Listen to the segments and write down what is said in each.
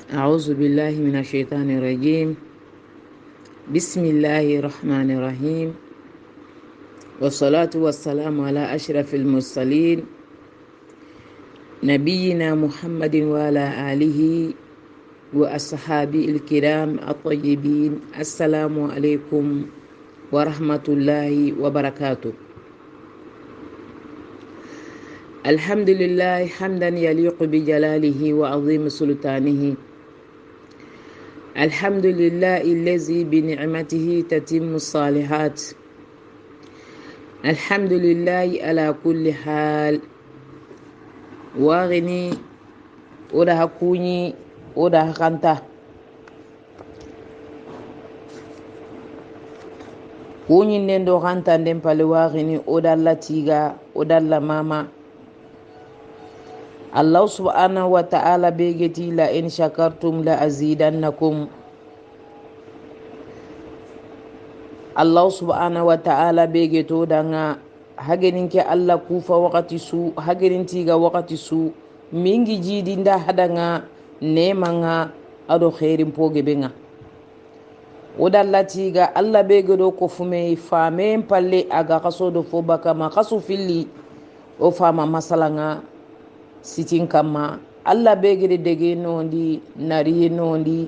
أعوذ بالله من الشيطان الرجيم. بسم الله الرحمن الرحيم، والصلاة والسلام على أشرف المرسلين نبينا محمد وعلى آله وأصحابه الكرام الطيبين. السلام عليكم ورحمة الله وبركاته. الحمد لله حمدا يليق بجلاله وعظيم سلطانه. الحمد لله الذي بنعمته تتم الصالحات. الحمد لله على كل حال. واغني وده كوني وده خانتا كوني نندو خانتا ندمبالي واغني وده لاتيغا وده لماما. الله سبحانه وتعالى بيجتي لئن شكرتم لأزيدنكم. الله سبحانه وتعالى بيجتو دانا hageninke Allah kufa wakati su hagenintiga wakati su mingi jidinda hadanga nemanga ado khairin pogebenga wodallatiga Allah begedo ko fume fame palle aga kasodo fo baka ma kasu filli o fama masalanga sitin kama Allah begede dege nondi nari nondi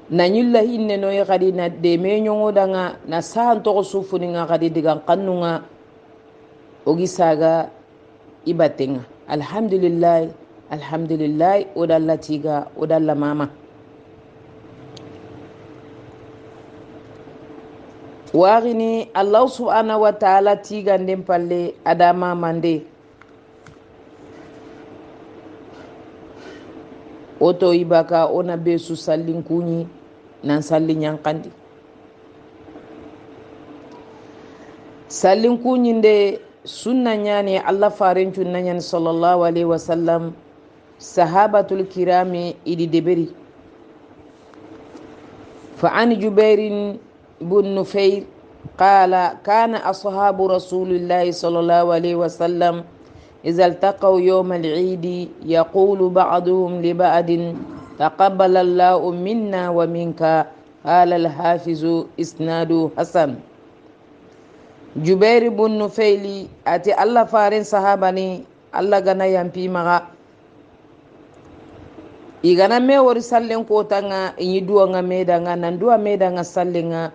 nanyulla hinne no yakadi na de me nyongo danga na san to sufuni nga kadi digan kannunga ogi saga ibatenga. Alhamdulillah alhamdulillah odalla tiga odalla mama. Warini Allah subhanahu wa ta'ala tiga ndem palle adama mande oto ibaka ona besu sallin kunyi nan sallin yankandi sallin kunyi nde sunna nyani Allah farencu nanyan sallallahu alaihi wasallam sahabatul kirami idi deberi fa an jubairin bun nufair qala kana ashabu rasulillahi sallallahu alaihi wasallam إذا التقوا يوم العيد يقول بعضهم لبعض تقبل الله منا ومنك. قال الحافظ إسناد حسن. جبير بن نفيل أتي الله فارن صحابني الله غنا يمبي مغا igana me wori sallen kotanga inyi duwanga medanga nanduwa medanga sallenga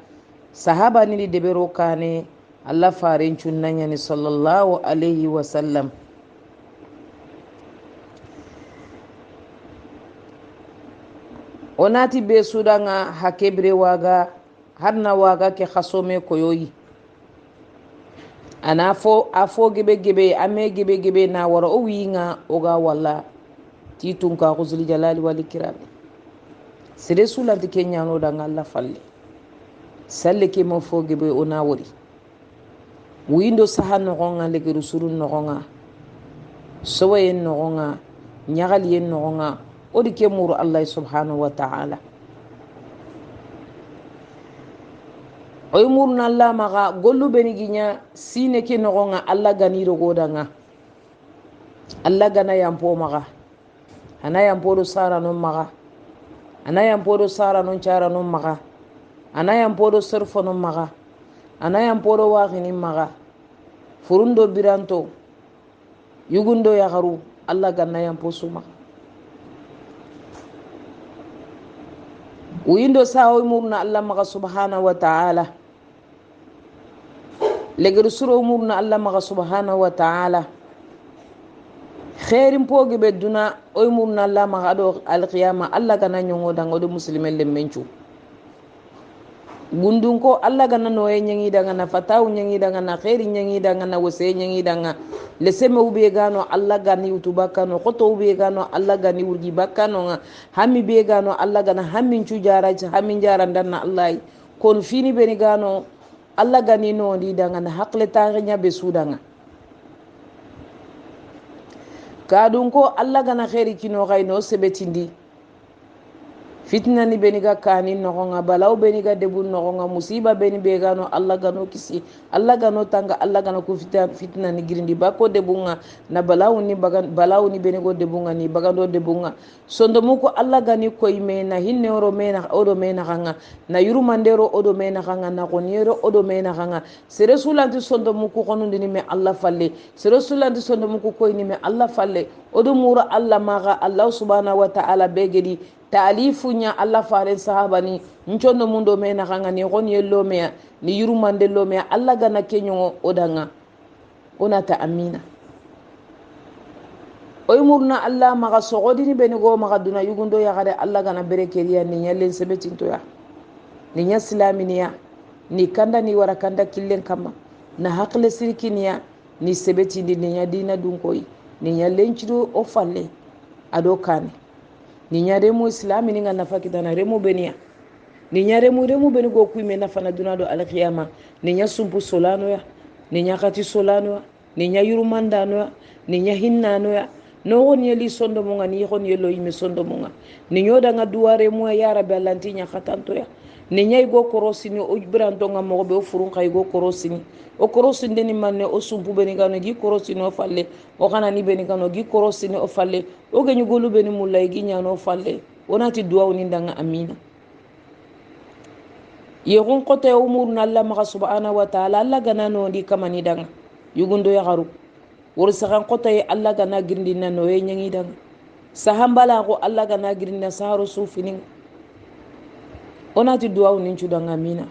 sahaba ni debero kane Allah faren cunnanya ni sallallahu alaihi wasallam. onati be sudanga hakebre waga harna waga ke khasome koyoyi ana afo gebe ame gebe na wara o winga oga walla titun ka khuzul jalali wal ikram sire sulanti kenya no danga Allah falle salle ke mo fo gebe ona wori windo sahan no gonga le rusurun no gonga sowayen no gonga nyagal yen no gonga odi ke muru Allah subhanahu wa ta'ala oy murna Allah maga gollu beni ginya sine ke nogonga Allah ganiro godanga Allah gana yampo maga ana yampo do sara non maga ana yampo do sara non cara non maga ana yampo do surfo non maga ana yampo do wagini maga furundo biranto yugundo yagaru Allah gana yampo suma windo sawo murna Allah maga subhanahu wa ta'ala leger suro murna Allah maga subhanahu wa ta'ala khairin poge beduna oy murna Allah maga do alqiyama Allah gana nyongo dango do muslimen le menchu gundun ko Allah gana noye nyangi danga na fataw nyangi danga na khairin nyangi danga na wase nyangi danga le seme ube gano Allah gani utubakano koto ube gano Allah gani urgi bakano hammi be gano Allah gana hammin cujara hammin jaran danna Allah kon fini beni gano Allah gani no di danga na hakle tarinya be sudanga kadun ko Allah gana khairi kino gaino sebetindi fitna ni beniga kani nogonga balaw beniga debu nogonga musiba beni begano Allah gano kisi Allah gano tanga Allah gano ku fitna ni girindi bako debunga na balaw ni benigo debunga ni bagando debunga sondo muko Allah gani koy mena hinne oro mena odo mena ganga na yurumandero odo mena ganga na goniero odo mena ganga sere sulanti sondo muko konundi ni me Allah falle sere sulanti sondo muko koy ni me Allah falle odo mura Allah maga Allah subhanahu wa ta'ala begedi taalifunya Allah faren sahaba ni nchondo mundo mena kanga ni gon yello me ni yurumande lo me Allah gana kenyo odanga onata amina oy murna Allah maga sogodi ni benigo maga duna yugundo ya gade Allah gana berekeriya ni nyalen sebetinto ya ni nya islaminiya ni kanda ni wara kanda killen kama na hakle sirkiniya ni sebetindi ni nya dina dunkoy ni nyalen chido o falle ado kane ni nyaremu islami ni nga nafa kitana remu benia ni nyaremu beni go kuime nafa na dunado alqiyama ni nya sumpu solano ya ni nya kati solano ya ni nya yurumandano ya ni nya hinnano ya no won yeli sondo munga ni hon yelo yime sondo munga ni nyoda nga duware mu ya rabbi allanti nya khatanto ya ni nya go korosini o branto nga mo be o furun kay go korosini o korosinde ni manne o sumpu beni gano gi korosini o falle o kana ni beni gano gi korosini o falle o genyu golu beni mulay gi nyano falle onati duwa ni ndanga amina yegun qote umur na Allah maka subhanahu wa ta'ala Allah gana no di kamani danga yugundo ya garu wursakan qote Allah gana girndi na no yenyi danga sahambala ko Allah gana girndi na saharo sufini onati duwa ni chudanga amina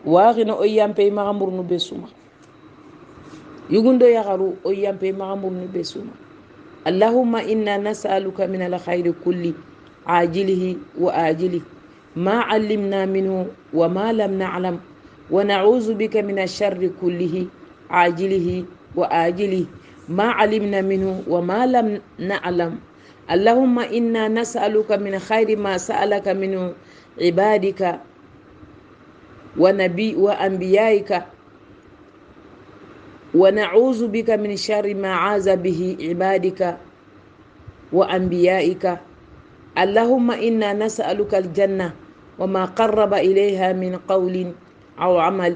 واغنا أيام بي مغمور نبسوما يقولون يا غرو أيام بي مغمور نبسوما اللهم إنا نسألك من الخير كله عاجله وآجله ما علمنا منه وما لم نعلم ونعوذ بك من الشر كله عاجله وآجله ما علمنا منه وما لم نعلم اللهم إنا نسألك من خير ما سألك منه عبادك ونبي وأنبيائك ونعوذ بك من شر ما عاذ به عبادك وأنبيائك اللهم إنا نسألك الجنة وما قرب إليها من قول أو عمل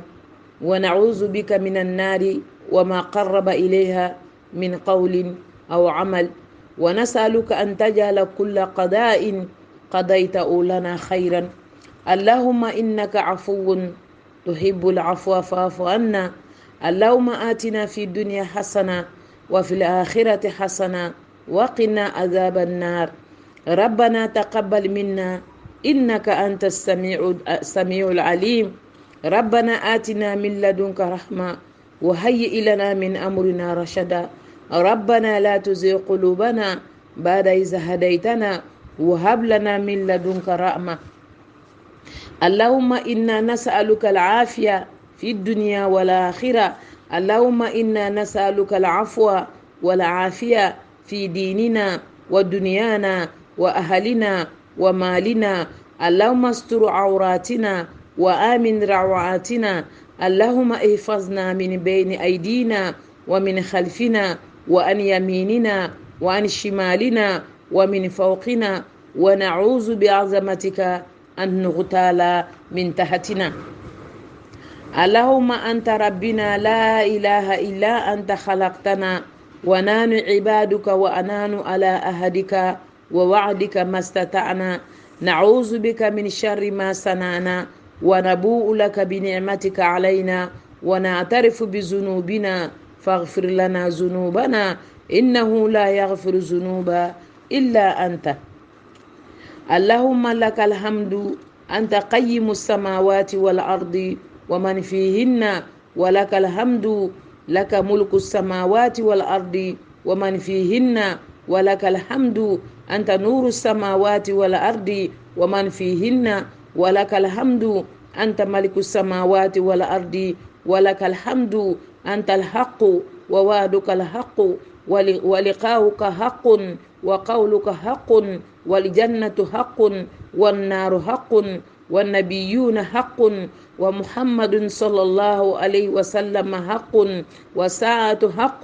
ونعوذ بك من النار وما قرب إليها من قول أو عمل ونسألك أن تجعل كل قضاء قضيته لنا خيرا اللهم إنك عفو تحب العفو فاعف عنا اللهم آتنا في الدنيا حسنة وفي الآخرة حسنة وقنا عذاب النار ربنا تقبل منا إنك أنت السميع العليم ربنا آتنا من لدنك رحمة وهيئ لنا من أمرنا رشدا ربنا لا تزغ قلوبنا بعد إذ هديتنا وهب لنا من لدنك رحمة اللهم إنا نسألك العافية في الدنيا والآخرة اللهم إنا نسألك العفو والعافية في ديننا ودنيانا وأهلنا ومالنا اللهم استر عوراتنا وآمن روعاتنا اللهم احفظنا من بين أيدينا ومن خلفنا وعن يميننا وعن شمالنا ومن فوقنا ونعوذ بعظمتك أن نغتال من تحتنا اللهم أنت ربنا لا إله إلا أنت خلقتنا ونحن عبادك وأنان على أهدك ووعدك ما استطعنا نعوذ بك من شر ما صنعنا ونبوء لك بنعمتك علينا ونعترف بذنوبنا فاغفر لنا ذنوبنا إنه لا يغفر الذنوب إلا أنت اللهم لك الحمد أنت قيم السماوات والأرض ومن فيهن ولك الحمد لك ملك السماوات والأرض ومن فيهن ولك الحمد أنت نور السماوات والأرض ومن فيهن ولك الحمد أنت ملك السماوات والأرض ولك الحمد أنت الحق ووعدك الحق ولقاؤك حق وقولك حق والجنة حق والنار حق والنبيون حق ومحمد صلى الله عليه وسلم حق وساعة حق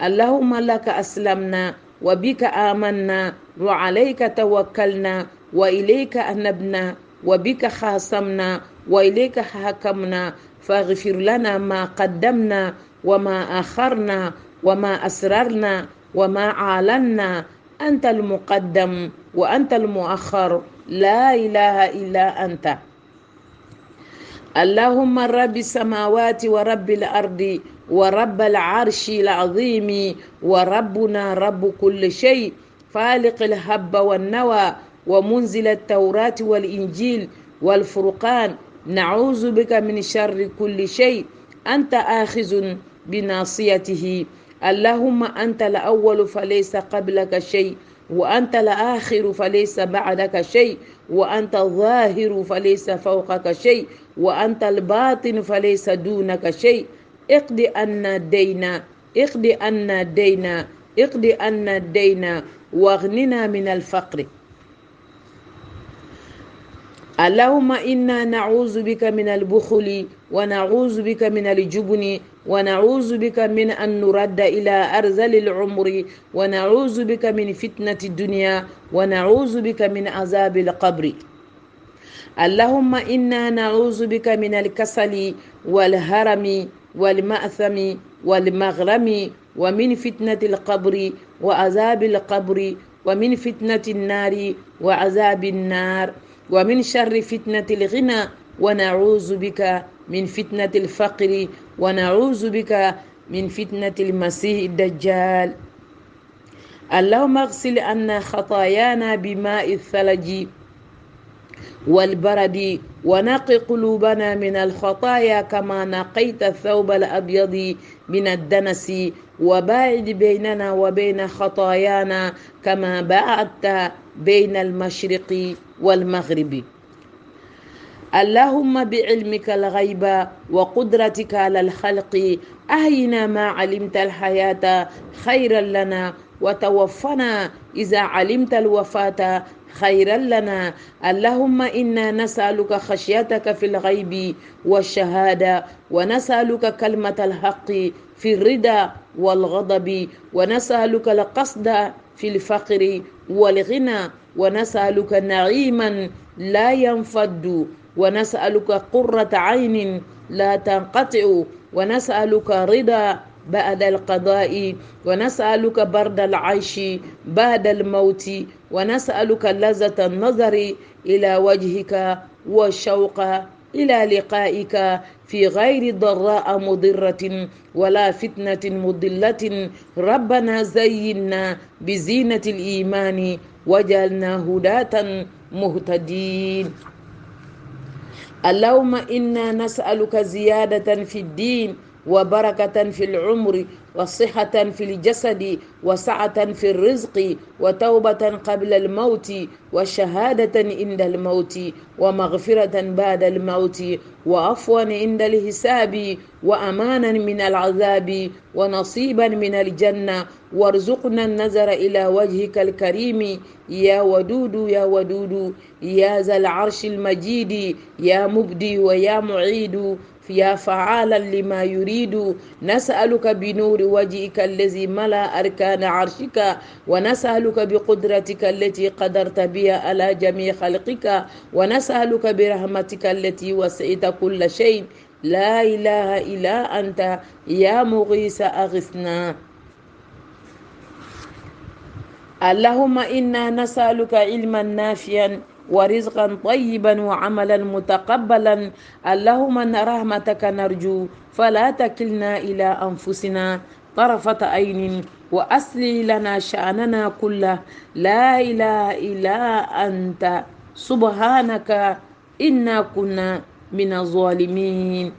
اللهم لك أسلمنا وبك آمنا وعليك توكلنا وإليك أنبنا وبك خاصمنا وإليك حكمنا، فاغفر لنا ما قدمنا وما أخرنا وما أسررنا وما أعلنا، أنت المقدم وأنت المؤخر، لا إله إلا أنت. اللهم رب السماوات ورب الأرض ورب العرش العظيم وربنا رب كل شيء، فالق الحب والنوى ومنزل التوراة والإنجيل والفرقان، نعوذ بك من شر كل شيء أنت آخذ بناصيته. اللهم أنت الأول فليس قبلك شيء، وأنت الآخر فليس بعدك شيء، وأنت الظاهر فليس فوقك شيء، وأنت الباطن فليس دونك شيء. اقض عنا الدين، اقض عنا الدين، اقض عنا الدين واغننا من الفقر. اللهم إنا نعوذ بك من البخل ونعوذ بك من الجبن ونعوذ بك من أن نرد إلى أرذل العمر ونعوذ بك من فتنة الدنيا ونعوذ بك من عذاب القبر. اللهم إنا نعوذ بك من الكسل والهرم والمأثم والمغرم ومن فتنة القبر وعذاب القبر ومن فتنة النار وعذاب النار ومن شر فتنة الغنى ونعوذ بك من فتنة الفقر ونعوذ بك من فتنة المسيح الدجال. اللهم اغسل عنا خطايانا بماء الثلج والبرد ونقي قلوبنا من الخطايا كما نقيت الثوب الأبيض من الدنس، وباعد بيننا وبين خطايانا كما باعدت بين المشرق والمغرب. اللهم بعلمك الغيب وقدرتك على الخلق أحينا ما علمت الحياة خيرا لنا، وتوفنا إذا علمت الوفاة خيرا لنا. اللهم إنا نسألك خشيتك في الغيب والشهادة، ونسألك كلمة الحق في الرضا والغضب، ونسألك القصد في الفقر والغنى، ونسألك نعيما لا ينفد، ونسألك قرة عين لا تنقطع، ونسألك رضا بعد القضاء، ونسألك برد العيش بعد الموت، ونسألك لذة النظر إلى وجهك والشوق إلى لقائك في غير ضراء مضرة ولا فتنة مضلة. ربنا زينا بزينة الإيمان وجعلنا هداة مهتدين. اللهم إنا نسألك زيادة في الدين وبركة في العمر وصحة في الجسد وسعة في الرزق وتوبة قبل الموت وشهادة عند الموت ومغفرة بعد الموت وعفوا عند الحساب وأمانا من العذاب ونصيبا من الجنة، وارزقنا النظر إلى وجهك الكريم يا ودود يا ودود يا ذا العرش المجيد يا مبدي ويا معيد يا فعالا لما يريد. نسألك بنور وجهك الذي ملا أركان عرشك، ونسألك بقدرتك التي قدرت بها على جميع خلقك، ونسألك برحمتك التي وسعت كل شيء، لا إله إلا أنت يا مغيث أغثنا. اللهم إنا نسألك علما نافعا ورزقا طيبا وعملا متقبلا. اللهم رحمتك نرجو فلا تكلنا إلى أنفسنا طرفة عين، وأصلح لنا شأننا كله، لا إله إلا أنت سبحانك إنا كنا من الظالمين.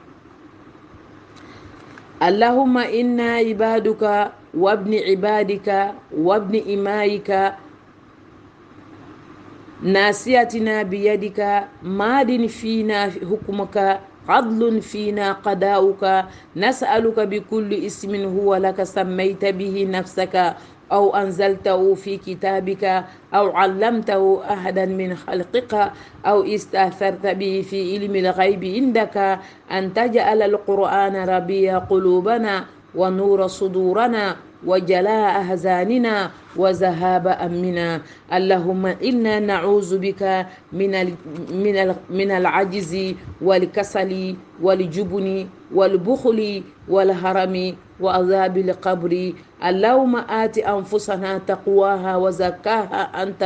اللهم إنا عبادك وابن عبادك وابن إمائك، ناسيتنا بيدك، ماد فينا حكمك، عدل فينا قضاؤك. نسألك بكل اسم هو لك سميت به نفسك أو أنزلته في كتابك أو علمته أحدا من خلقك أو استأثرت به في علم الغيب عندك أن تجعل القرآن ربيع قلوبنا ونور صدورنا وجلاء أحزاننا وذهاب أمنا. اللهم إنا نعوذ بك من العجز والكسل والجبن والبخل والهرم وعذاب القبر. اللهم آت أنفسنا تقواها وزكاها أنت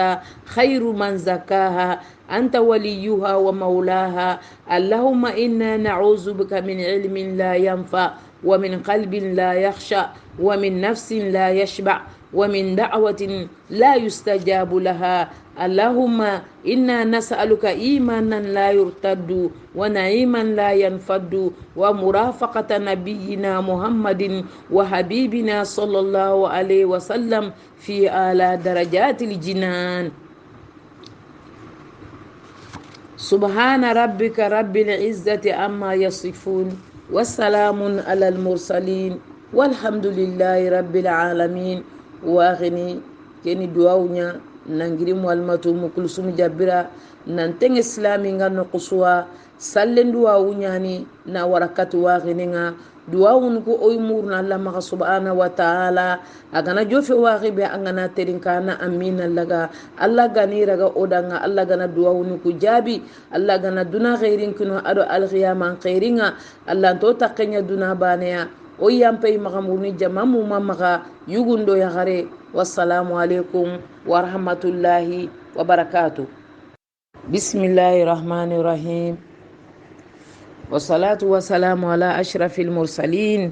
خير من زكاها أنت وليها ومولاها. اللهم إنا نعوذ بك من علم لا ينفع ومن قلب لا يخشع ومن نفس لا يشبع ومن دعوة لا يستجاب لها. اللهم إنا نسألك إيمانا لا يرتد ونعيما لا ينفد ومرافقة نبينا محمد وحبيبنا صلى الله عليه وسلم في أعلى درجات الجنان. سبحان ربك رب العزة عما يصفون والسلام على المرسلين والحمد لله رب العالمين. واغني كني دعونا نانغري موالماتو مكلسوم جابرا نانتن اسلامي غانو قصوا سالن دعونا ني نا وركات واغنينا duawun ko oy murna Allah maka subhanahu wa ta'ala agana jofe waxibe angana terinkana amina laga Allah gani raga odanga Allah gana duawun ko jabi Allah gana duna khairin kuno ado al qiyamah khairinga Allah to takenya duna baneya o yampe magamurni jamamu mamaka yugundo ya gare. Wassalamu alaikum wa rahmatullahi wa barakatuh. Bismillahir rahmanir rahim. والصلاة والسلام على أشرف المرسلين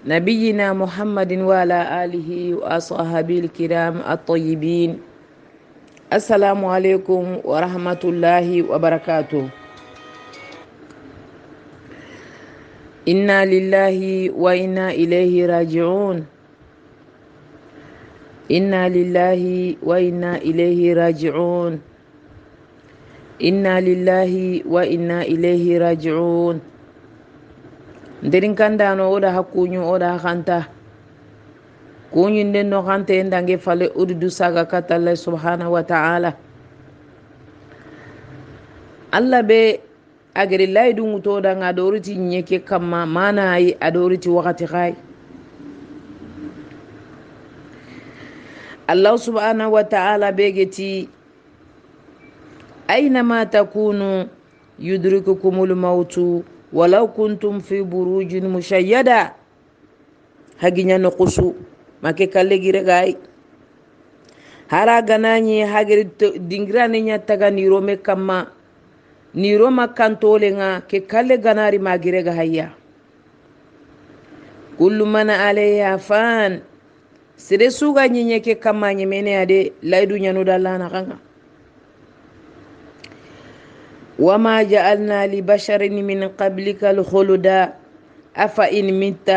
نبينا محمد وعلى آله وأصحابه الكرام الطيبين. السلام عليكم ورحمة الله وبركاته. إنا لله وإنا إليه راجعون. إنا لله وإنا إليه راجعون. إنا لله وإنا إليه راجعون. ندرين كان دانو ودا حكونيو ودا خانتا كونيو ندنو خانتا يندانجي فالي أردو ساقا كتا الله سبحانه وتعالى. الله بي أغري الله يدو متودا نادورتي نيكي كما مانا أي أدورتي وقتي خاي. الله سبحانه وتعالى بيجتي أينما تكونوا يدرككم الموت ولو كنتم في بروج مشيدة. هجينا نقصو ما كالجي رجاي هارا غناني هاجر دينغراني نياتاغا نيرومي كما نيروما كانتولينغا كالي غناري ما غيرغا هيا. كل من عليها فان سيرسوغا نينيكي كما نيميني ادي لايدو نيانو دالانا خانغا. وما جعلنا لبشر من قبلك الخلد أفإن مت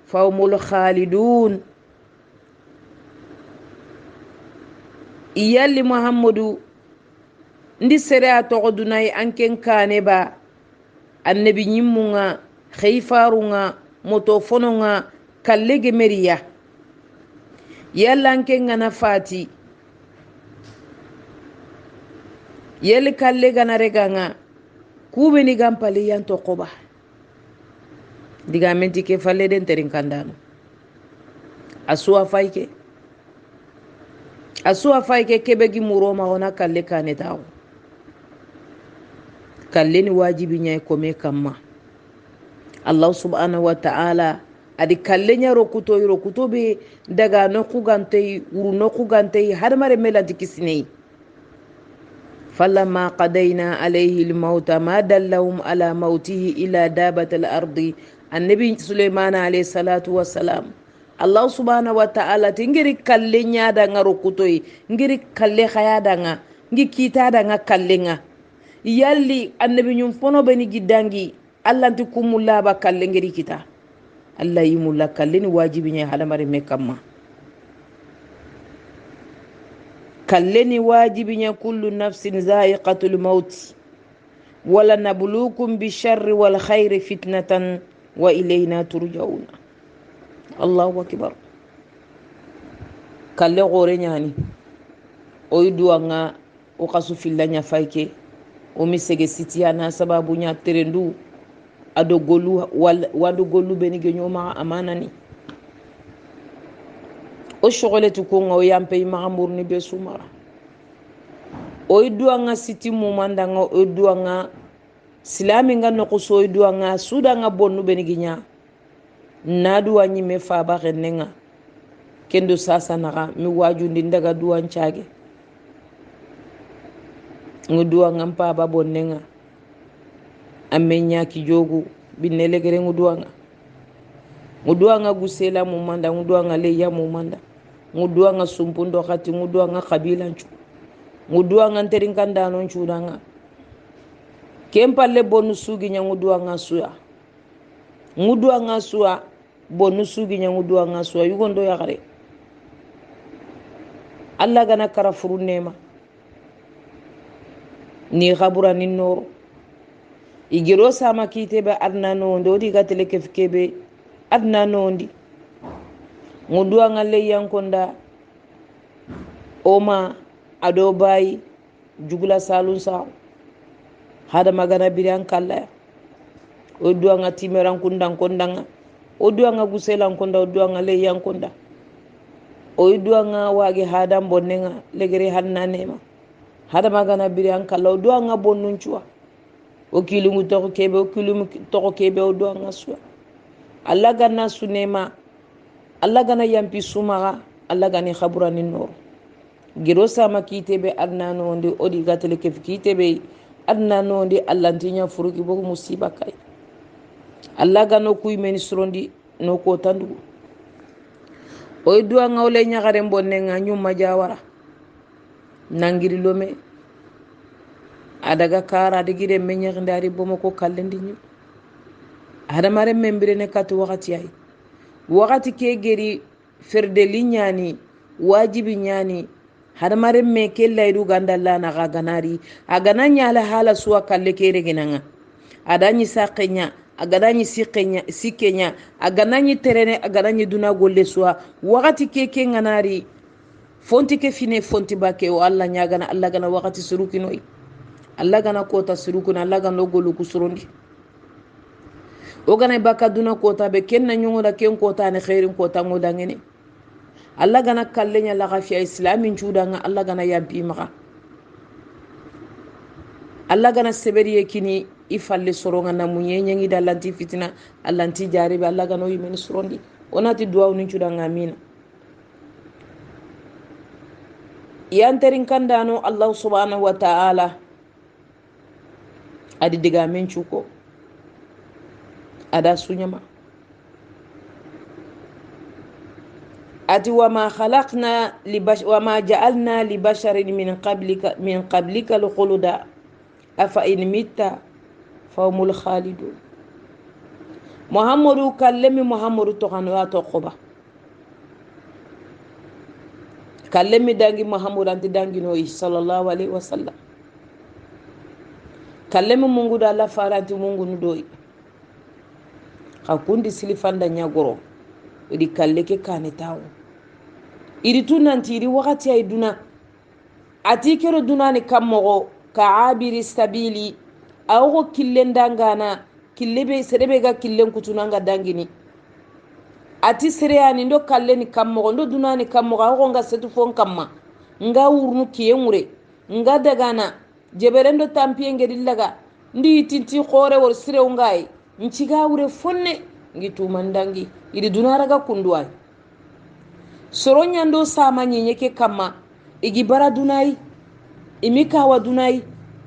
فهم الخالدون. إيالي محمد ndi sere a togodunay anken kane ba annabi nyimmunga khayfarunga moto fononga kallege meriya yalla anken ngana fati yeli kalle gana reganga kube ni gampali yanto qoba diga menti ke falle den terin kandano asuwa fayke kebegi muroma ona kalle kane tawo kalle ni wajibi nyay ko me kamma. Allah subhanahu wa ta'ala adi kalle nya rokuto be daga no kugante wuru no kugante har mare melanti kisine. فلما قضينا عليه الموت ما دلهم على موته إلى دابة الأرض. النبي سليمان عليه الصلاة والسلام الله سبحانه وتعالى تنجري كاللينيا دانا ركوتوي نجري كاللي خيا دانا نجي كيتا دانا كاللينيا يالي النبي نفونو بني جدانجي الله تكون ملابا كاللينجري كيتا الله يمولا كالليني واجبيني على مري مكما كلني واجبين كل نفس ذائقة الموت ولنبلوكم بالشر والخير فتنة وإلينا ترجعون. الله أكبر. كل غورين يعني أيدوانا وقصو في الله نفايك ومسك ستيانا سبابنا ترندو ado golu wado golu beni genyo ma amanani o shogoleti ko ngo yampe ma murni be sumara o duanga siti mumanda ngo o duanga silami nga no so duanga suda nga bonu beni ginya nadu wanyi me fa ba renenga kendo sasa naga mi wajundi ndaga duwan chage ngo duanga mpa ba bonnenga amenya ki jogu binele gere nguduanga gusela mumanda nguduanga leya mumanda nguduanga sumpundo khati nguduanga kabila nchu nguduanga nterinkanda non chudanga kempalle bonu sugi nya nguduanga suya bonu sugi nya nguduanga suya yugondo ya gare Allah gana karafuru nema ni khabura ni noro igiro sama kitebe adna nondi odi gatele kefkebe adna nondi nguduanga le yankonda oma ado bayi jugula salun sa hada magana biran kala o duanga timeran kundan kondanga o duanga guselan konda o duanga le yankonda o duanga wage hada bonnenga legere hanna nema hada magana biran kala o duanga bonnunchua o kilungu toko kebe o kilungu toko kebe o duanga suwa Allah gana sunema Allah gana yampi sumaga Allah gani khabura ni noro giro sama kitebe adna nondi odi gatele kef kitebe adna nondi Allah ntinya furuki bogo musiba kay Allah gano kuy meni surondi no ko tandu o duanga ole nyagare bonnenga nyuma jawara nangiri lome adaga kara digire menya ndari bomo ko kallendi nyu ada mare membire ne kat wakati ay wakati ke geri ferdeli nyani wajibi nyani hada mare me ke laydu gandalla na ga ganari agana nyala hala suwa kalle kere ginanga adanyi saqenya agananyi sikenya agananyi terene agananyi duna golle suwa wakati ke nganari fonti ke fine fonti bake o Allah nyagana Allah gana wakati surukinoy Allah gana kota surukuna Allah gana golu kusurondi o gana baka duna kota be kenna nyungo da ken kota ne khairin kota ngoda ngene Allah gana kallenya la gafiya islamin judanga Allah gana yampi maka Allah gana seberi yekini ifalle soronga na munyenye ngi dalanti fitina allanti jaribe Allah gana yimeni surondi onati duwa unin judanga amina yanterin kandano Allah subhanahu wa ta'ala adi diga men chuko ada sunyama ati wama khalaqna wama ja'alna li basharin min qablika al-khulda afa in mitta fahumul khalidun Muhammadu kallemi Muhammadu to kanu ya to qoba kallemi dangi Muhammadu anti dangi no sallallahu alaihi wasallam kallemi mungu da la faranti mungu nudoi hakundi silifanda nyagoro idi kalleke kane tawo idi tunanti idi wakati ay duna ati kero duna ni kammogo ka abiri stabili awo killen dangana killebe serebe ga killen kutunanga dangini ati sereyani ndo kalleni kammogo ndo duna ni kammogo awo nga setu fon kamma nga wurnu kiyengure nga dagana jeberendo tampiye ngedillaga ndi tinti khore wor sire ungai nchiga wure fonne ngitu mandangi idi dunaraga kunduai soronya ndo sama nyenyeke kama igi bara dunai imika wa dunai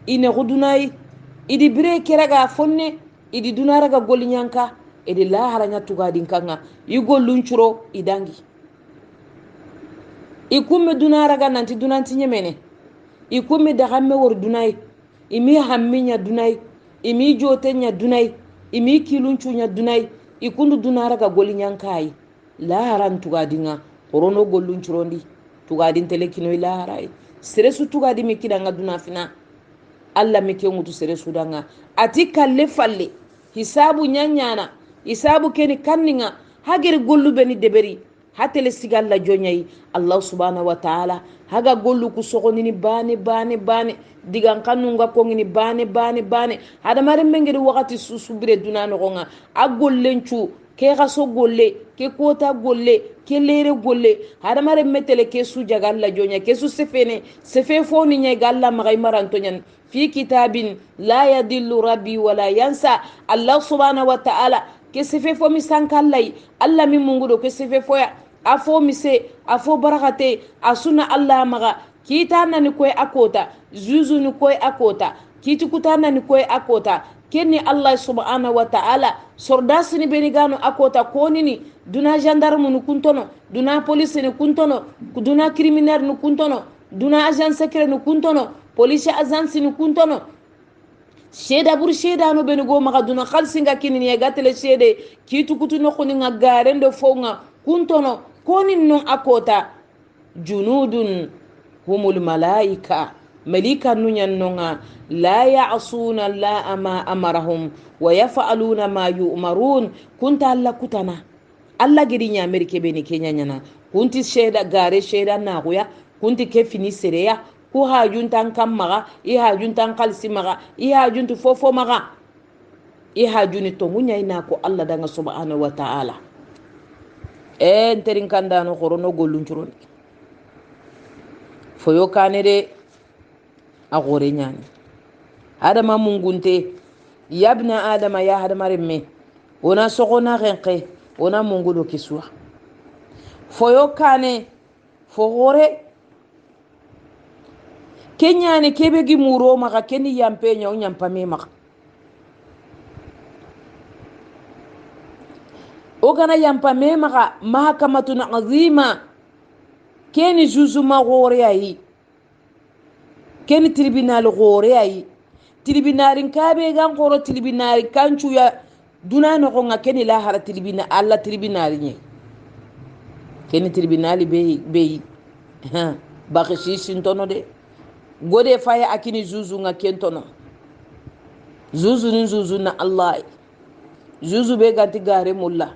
ine gudunai idi bire keraga fonne idi dunaraga golinyanka idi la haranya tugadin kanga yugo lunchuro idangi ikume dunaraga nanti dunanti nyemene ikume dagamme wor dunai imi hamminya dunai imi jotenya dunai imi kilunchunya dunai ikundu dunaraga golinyankai la haran tugadinga horono gollunchurondi tugadin telekino la harai seresu tugadi mikidanga dunafina alla mike ngutu seresu danga ati kalle falle hisabu nyanyana hisabu keni kanninga hagere gollu beni deberi hatele sigal la jonyai Allah subhanahu wa ta'ala haga gollu ku sogoni ni bane digan kanunga kongini bane hada mare mengedi wakati susubire dunano gonga agollenchu ke gaso golle ke kota golle ke lere golle hada mare metele ke su jagal la jonya ke su sefe foni nyai galla magay maranto nyan fi kitabin la yadillu rabbi wala yansa Allah subhanahu wa ta'ala ke sefe fo mi sankallai Allah mi mungudo ke sefe fo ya afo mise afo barakate asuna Allah maga kita nani koy akota zuzu ni koy akota kiti kutana ni koy akota kenni Allah subhanahu wa ta'ala sordas ni benigano akota konini duna gendarme ni kuntono duna police ni kuntono duna criminel ni kuntono duna agent secret ni kuntono police agence ni kuntono sheda bur sheda no benigo maga duna khalsinga kinini ya gatele shede kitu kutu no khoni nga garendo fonga kuntono konin non akota junudun humul malaika malika nunyan nonga la ya'suna la ma amarahum wa yaf'aluna ma yu'marun kunta alla kutana alla gidi nya amerike beni kenya nyana kunti sheda gare sheda na goya kunti ke fini sereya ku hajuntan kammaga i hajuntan kalsi maga i hajuntu fofo maga i hajuni to munya ina ko alla danga subhanahu wa ta'ala terin kandano khorono golun churon foyo kanede a gore nyani adama mungunte yabna adama ya hadama remme ona sogona renke ona mungudo kiswa foyo kane fo gore kenyani kebe gi muro maka keni yampe nyaw nyampame maka o kana yampame maka mahakamatun azima keni juzuma gore ayi keni tribunal gore ayi tribunalin kabe gan goro tribunal kanchu ya duna no ko ngakeni la hara tribunal alla tribunal nye keni tribunal be ha bakishi sintono de gode faya akini zuzu ngakentono zuzu na Allah zuzu be ganti gare mulla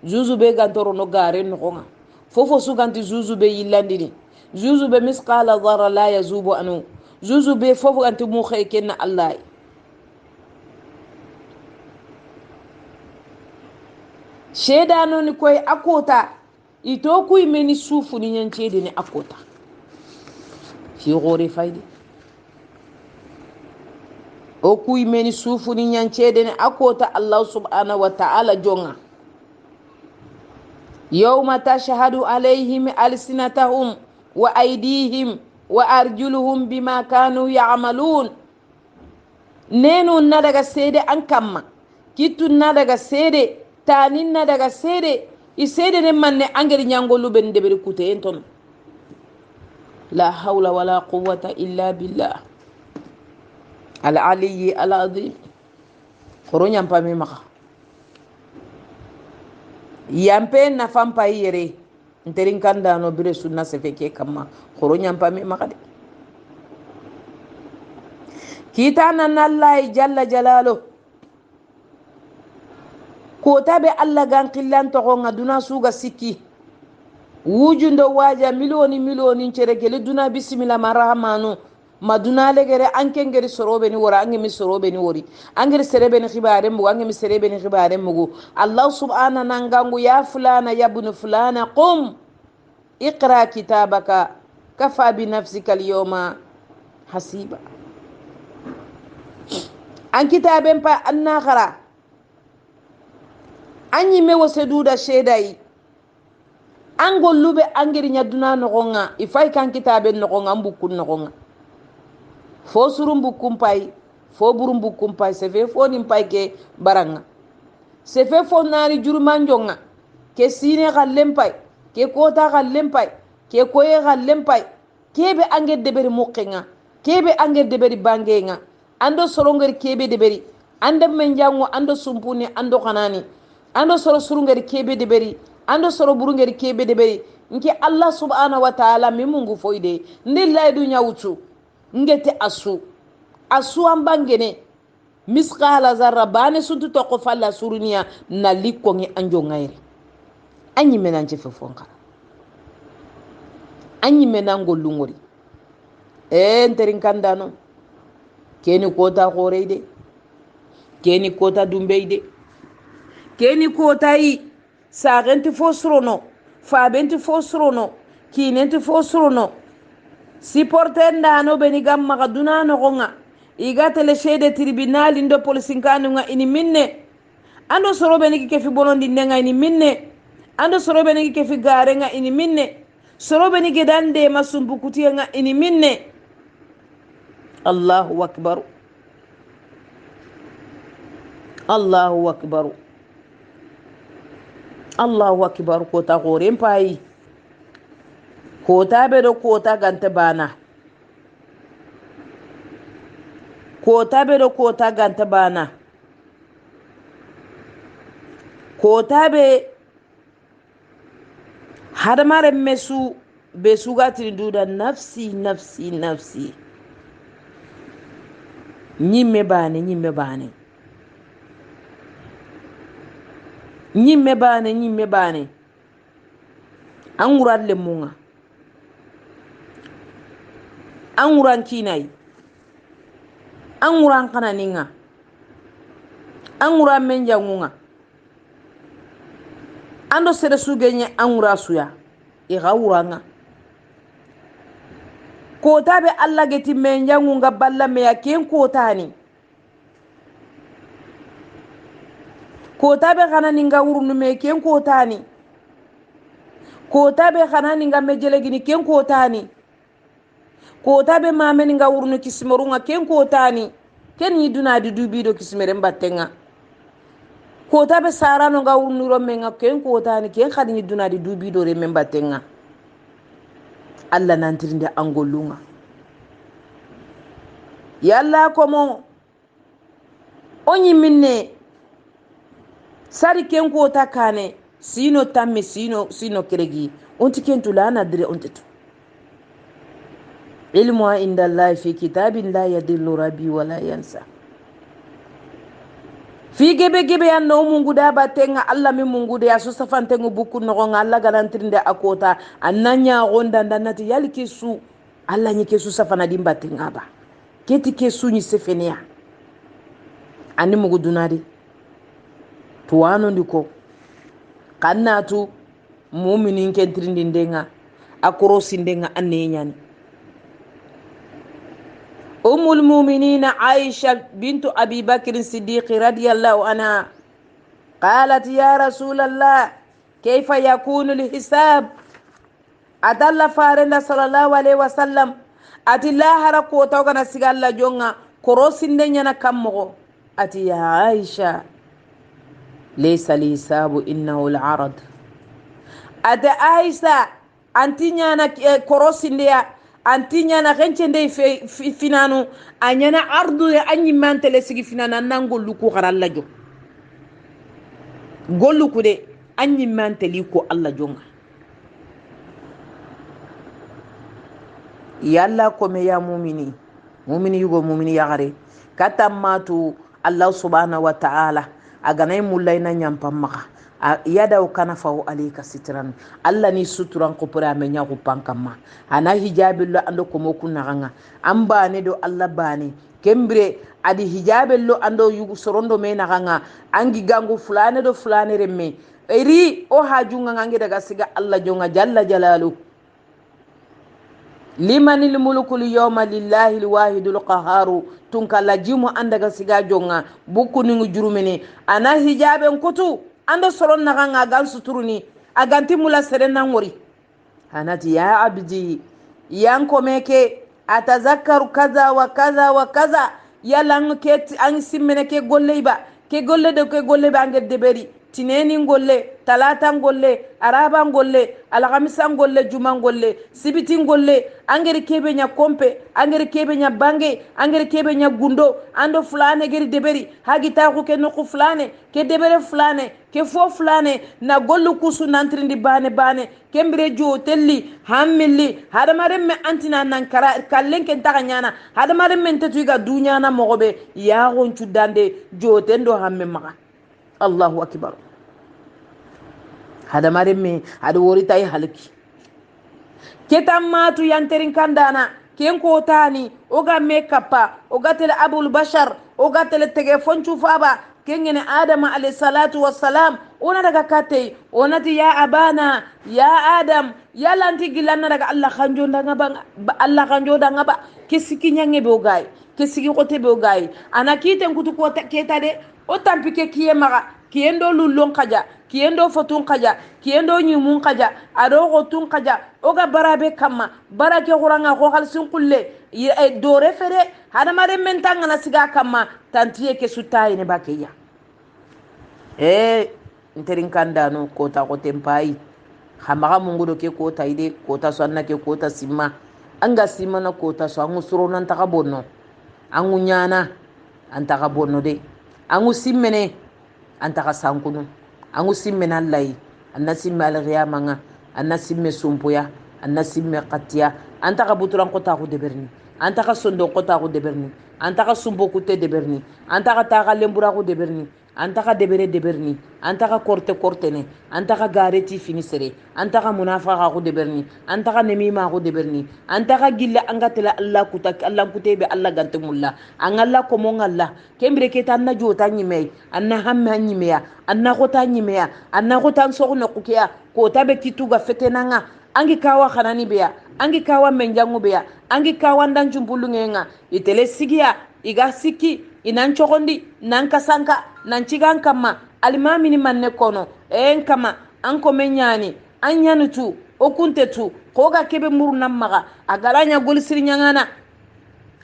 zuzu be gantoro no gare no nga fofo su ganti zuzu be yillandini zuzu be misqala dharra la yazubu anu zuzu be fofo ganti mu khayken na Allah sheda no ni koy akota ito kuy meni sufu ni nyancede ni akota fi gore faydi o kuy meni sufu ni nyancede ni akota Allah subhanahu wa ta'ala jonga yawma tashhadu alayhim alsinatahum wa aydihim wa arjuluhum bima kanu ya'malun nenu na daga sede an kamma kitu na daga sede tanin na daga sede isede ne manne angeri nyangolu ben debere kute enton la hawla wala quwwata illa billah al aliyyi al azim khoronya mpame maka yampe na fampa yere nterin kanda no bire sunna sefeke kama khoronya mpame maka de kitana nallahi jalla jalaluhu ko tabe Allah gan qillan to nga duna suga sikki wujundo waja miloni cerekele duna bismillah marhamanu maduna legere anke ngeri sorobe ni wora ange mi sorobe ni wori angeri serebe ni khibare mu ange mi serebe ni khibare mu Allah subhanahu nangangu ya fulana ya ibn fulana qum iqra kitabaka kafa bi nafsika al-yawma hasiba an kitaben pa annakhara anyi me waseduda shedai an gollube angeri nyaduna nogonga ifai kan kitaben nogonga mbukun nogonga fo surum bukum pay fo burum bukum pay sefe fo nim pay ke baranga sefe fo nari jurman jonga ke sine gallem pay ke kota gallem pay ke koye gallem pay kebe anger deberi mukenga kebe anger deberi bangenga ando soronger kebe deberi ande menjango ando sumpuni ando kanani ando soro surungeri kebe deberi ando soro burungeri kebe deberi nke Allah subhanahu wa ta'ala mimungu foide ndilla dunya wutu ngete asu ambangene misqala zarra bane suntu to ko falla suruniya na likko ngi anjo ngaire anyi menanje fe fonka anyi menan gollungori nterin kandano keni kota khoreide keni kota dumbeide keni kota yi sagenti fosrono fabenti fosrono kinenti fosrono supporter ndano beni gamma kaduna no gonga iga tele shede tribunal ndo police nkanu nga ini minne ando soro beni ke fi bonondi nga ini minne ando soro beni ke fi gare nga ini minne soro beni ke dande masumbu kuti nga ini minne Allahu akbar Allahu akbar Allahu akbar kota goren pai kota be do kota gante bana kota be do kota gante bana kota be hadamare mesu be sugati duda nafsi nafsi nafsi nyimme bane nyimme bane nyimme bane nyimme bane anguran le munga anguran kinai anguran kananinga anguran menjangunga ando sere sugenye angura suya igawuranga kota be alla geti menjangunga balla me yaken kotani kota be kananinga wurunu me ken kotani kota be kananinga mejelegini ken kotani kota be mameninga wurunu kismerunga ken kotani ken yiduna di dubido kismere mbattenga kota be sarano nga wurunu romenga ken kotani ken khadi yiduna di dubido re membattenga alla nantirinde angolunga yalla komo onyi minne sari ken kota kane sino tamme sino keregi onti ken tulana dire ontetu ilmu inda Allah fi kitabin la yadillu rabbi wala yansa fi gebe gebe ya no mungu da batenga Allah mi mungu de aso safante ngu buku no nga Allah garantirinde akota ananya gonda ndanati yali kesu Allah nyi kesu safana dimba tenga ba keti kesu nyi sefenia ani mugu dunadi tuwano ndiko kannatu mu'minin kentirindi ndenga akorosi ndenga annenyani المؤمنين عائشة بنت أبي بكر الصديق رضي الله عنها قالت يا رسول الله كيف يكون الحساب أدل فارنا صلى الله عليه وسلم أتي الله ركو توغنا سيغالا جونغا كروس ندنيا كمغو أتي يا عائشة ليس الحساب إنه العرض أتي عائشة أنتي نانا كروس نديا antinya na kencende finanu anyana ardu ya anyi mantele sigi finana nango luku haralla jo gollu kude anyi manteli ko alla jonga yalla ko me ya mu'mini yugo mu'mini yagare katamatu allah subhanahu wa ta'ala aganay mulayna nyampam maka yadaw kana faw alayka sitran alla ni suturan ko pura me nyaako pankama ana hijabillo ando ko mokuna ganga ambane do alla bani kembre adi hijabello ando yugo sorondo me na ganga angi gangu fulane do fulane remme eri o hajunga ngangi daga siga alla jonga jalla jalalu limanil mulku yawma lillahi alwahidul qahharu tunkala jimu andaga siga jonga bukku ningu jurumene ana hijaben kutu ando soron na ganga gan suturuni aganti mula serena ngori hanati ya abdi yanko meke atazakkaru kaza wa kaza wa kaza yalla ngke an simmene ke golleyba ke golle de ke golle ba nged deberi tineni ngolle talata ngolle araba ngolle alhamisa ngolle juma ngolle sibiti ngolle angeri kebe nya kompe angeri kebe nya bange angeri kebe nya gundo ando fulane geri deberi hagita ko ke no fulane ke debere fulane ke fo fulane na gollu kusu nantrindi bane kembere jo telli hammilli hadamare me antina nan kara kallen ken taganyana hadamare men tetu ga dunyana mogobe ya gon cudande jo tendo hamme maka Allahu akbar hadamare me hadu wori tay halki ketan matu yanterin kandana ken kotani oga mekapa oga tele abul bashar oga tele tege fonchu faba kengene adama alayhi salatu wassalam ona daga kate onati ya abana ya adam ya lanti gilanna daga allah khanjo ndanga ba allah khanjo ndanga ba kesiki nyange be ogay kesiki kote be ogay ana kiten kutu ko keta de o tampike kiye maga kiyendo lullon kaja kiyendo fotun kaja kiyendo nyimun kaja ado gotun kaja oga barabe kama barake quranga ko halsin kulle dore fere hada mare mentanga na siga kama tantiye ke sutayi ne bakeya nterin kandano kota ko tempai hamaga mungudo ke kota ide kota sanna ke kota simma anga simma na kota so angu suro nan taka bonno angu nyana antaka bonno de angu simmene antaka sankunu angu simmena lay anna simme alghiyama nga anna simme sumpuya anna simme qatiya antaka buturan kota ko deberni antaka sondo kota ko deberni antaka sumbo kute deberni antaka taga lembura ko deberni antaka deberni antaka korte ne antaka gareti finisere antaka munafaqa ko deberni antaka nemima ko deberni antaka gilla angatela allah kutak allah kutebe allah gante mulla angalla ko mo ngalla kembere keta na jota nyime anna hamma nyimeya anna kota nyimeya anna kota sogno kukiya ko tabe kituga fetenanga angi kawa khanani beya angi kawa menjangu beya angi kawa ndanjumbulungenga itele sigiya iga siki inan chogondi nan kasanka nan cigan kama alimami ni manne kono en kama an ko menyani an yanutu o kuntetu ko ga kebe murnan maga agalanya gol sirnyangana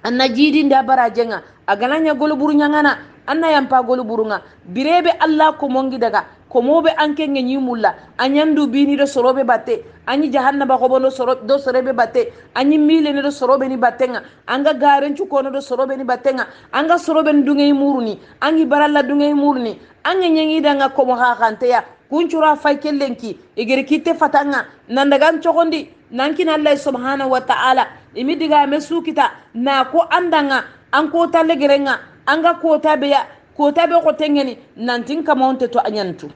anna jidi nda barajenga agalanya gol buru nyangana anna yampa gol burunga birebe allah ko mongi daga ko mobe anke ngenyi mulla anyandu bini do sorobe batte anyi jahannaba ko bono soro do sorobe batte anyi mile ne do sorobe ni battenga anga garen cu kono do sorobe ni battenga anga sorobe ndungey muruni angi baralla dungey muruni anga nyengi danga ko mo ha kanteya kuncura fay kellenki igere kitte fatanga nandagan cogondi nankina allah subhanahu wa ta'ala imidiga mesukita na ko andanga an ko talle gerenga anga ko tabeya ko tabe ko tengeni nantin kamonte to anyantu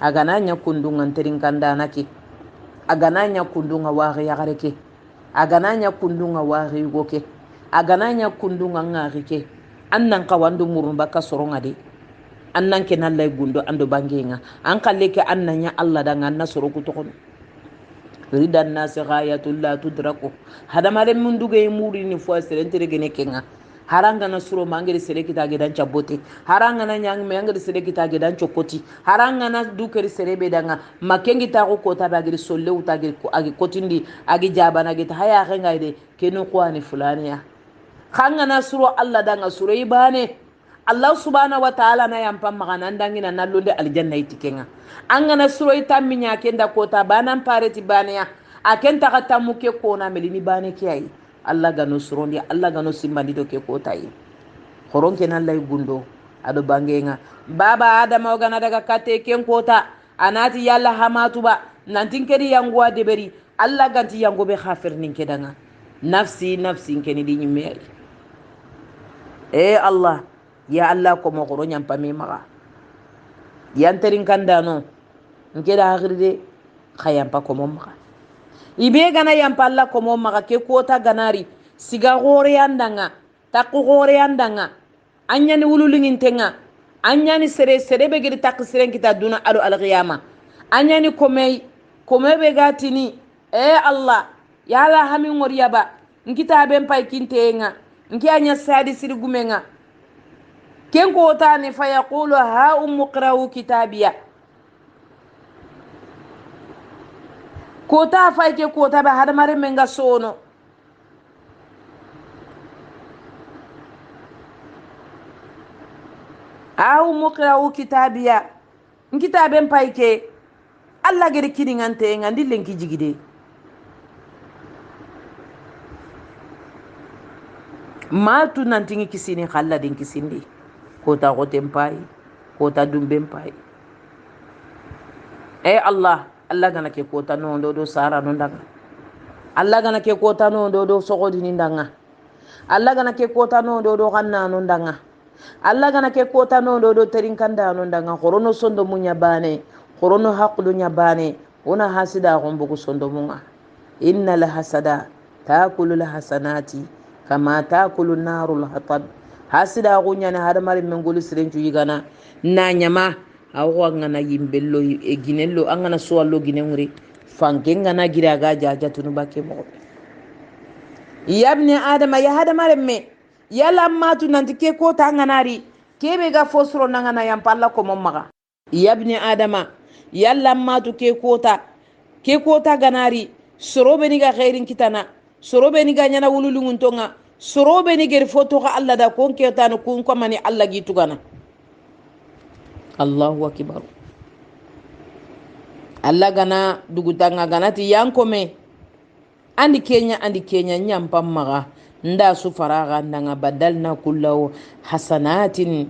agananya kundunga nterin kandana ki agananya kundunga wari yagareke agananya kundunga wari goke agananya kundunga ngari ke annan kawandu murumba ka soronga de annan ke nallay gundo ando bangenga an kalle ke annanya allah danga nasoro ku to kono ridan nas ghayatul la tudraku hadamare munduge murini fo sere entere gene kenga haranga na suro mangere sere kita gedan chabote haranga na nyang me angere sere kita gedan chokoti haranga na dukeri sere bedanga makengi ta ko kota bagiri solle utagiri ko agi kotindi agi jabana gita haya ngaide kenu kwani fulani ya khanga na suro allah danga suro ibane allah subhanahu wa ta'ala na yampam magana ndangina na londe aljanna itikenga anga na suro itaminya kenda kota banan pareti bane ya akenta katamuke kona melini bane kiyai allah gano surondi allah gano simbandi do ke kotayi horon ken allah gundo ado bangenga baba adama ogana daga kate ken kota anati yalla hamatuba nantin kedi yanguwa deberi allah ganti yango be khafir nin kedanga nafsi keni di nyimme allah ya allah ko mo goro nyam pami maga yanterin kandano ngeda hagride khayam pa ko mo maga ibe gana yampa allah ko mo maga ke kota ganari siga gore yandanga takku gore yandanga anyani wululingin tenga anyani sere be gidi takku siren kita duna ado alqiyama anyani komey be gatini allah yala hamin woriyaba nkita ben pay kintenga nki anya sadi siri gumenga ken kota ni fa yaqulu ha umqra'u kitabiya kota fay ke kota ba hada mare menga sono aw muqra'u kitabiya nkitaben pay ke alla gere kidingante ngandi lenki jigide matu nantingi kisini khalla din kisindi kota goten pay kota dumben pay allah gana ke kota no do sara no ndanga allah gana ke kota no do sogodi ni ndanga allah gana ke kota no do ganna no ndanga allah gana ke kota no do terin kanda no ndanga khorono sondo munya bane khorono haqlu nya bane ona hasida gombo ko sondo munga innal hasada taakulu lhasanati kama taakulu naru lhatab. hasida kunyana hadamaren men golu sirencu yigana na nyama awo ngana yimbello e ginello angana suwallo ginenguri fanke ngana gira ga jaja tunu bakke mo. yabni adama ya hadamaren me yala matu nanti ke ko ta nganari kebe ga fosro nangana yam palla ko mommaga. yabni adama yalla matu ke kota ganari sorobe ni ga khairin kitana sorobe ni ga nyana wululungun tonga sorobe ni geri foto ka Allah da kon ke tanu kun ko mani Allah gitu gana. Allahu akbar. Allah gana dugutanga ganati yankome andi kenya nyampam maga nda su faraga ndanga badalna kullahu hasanatin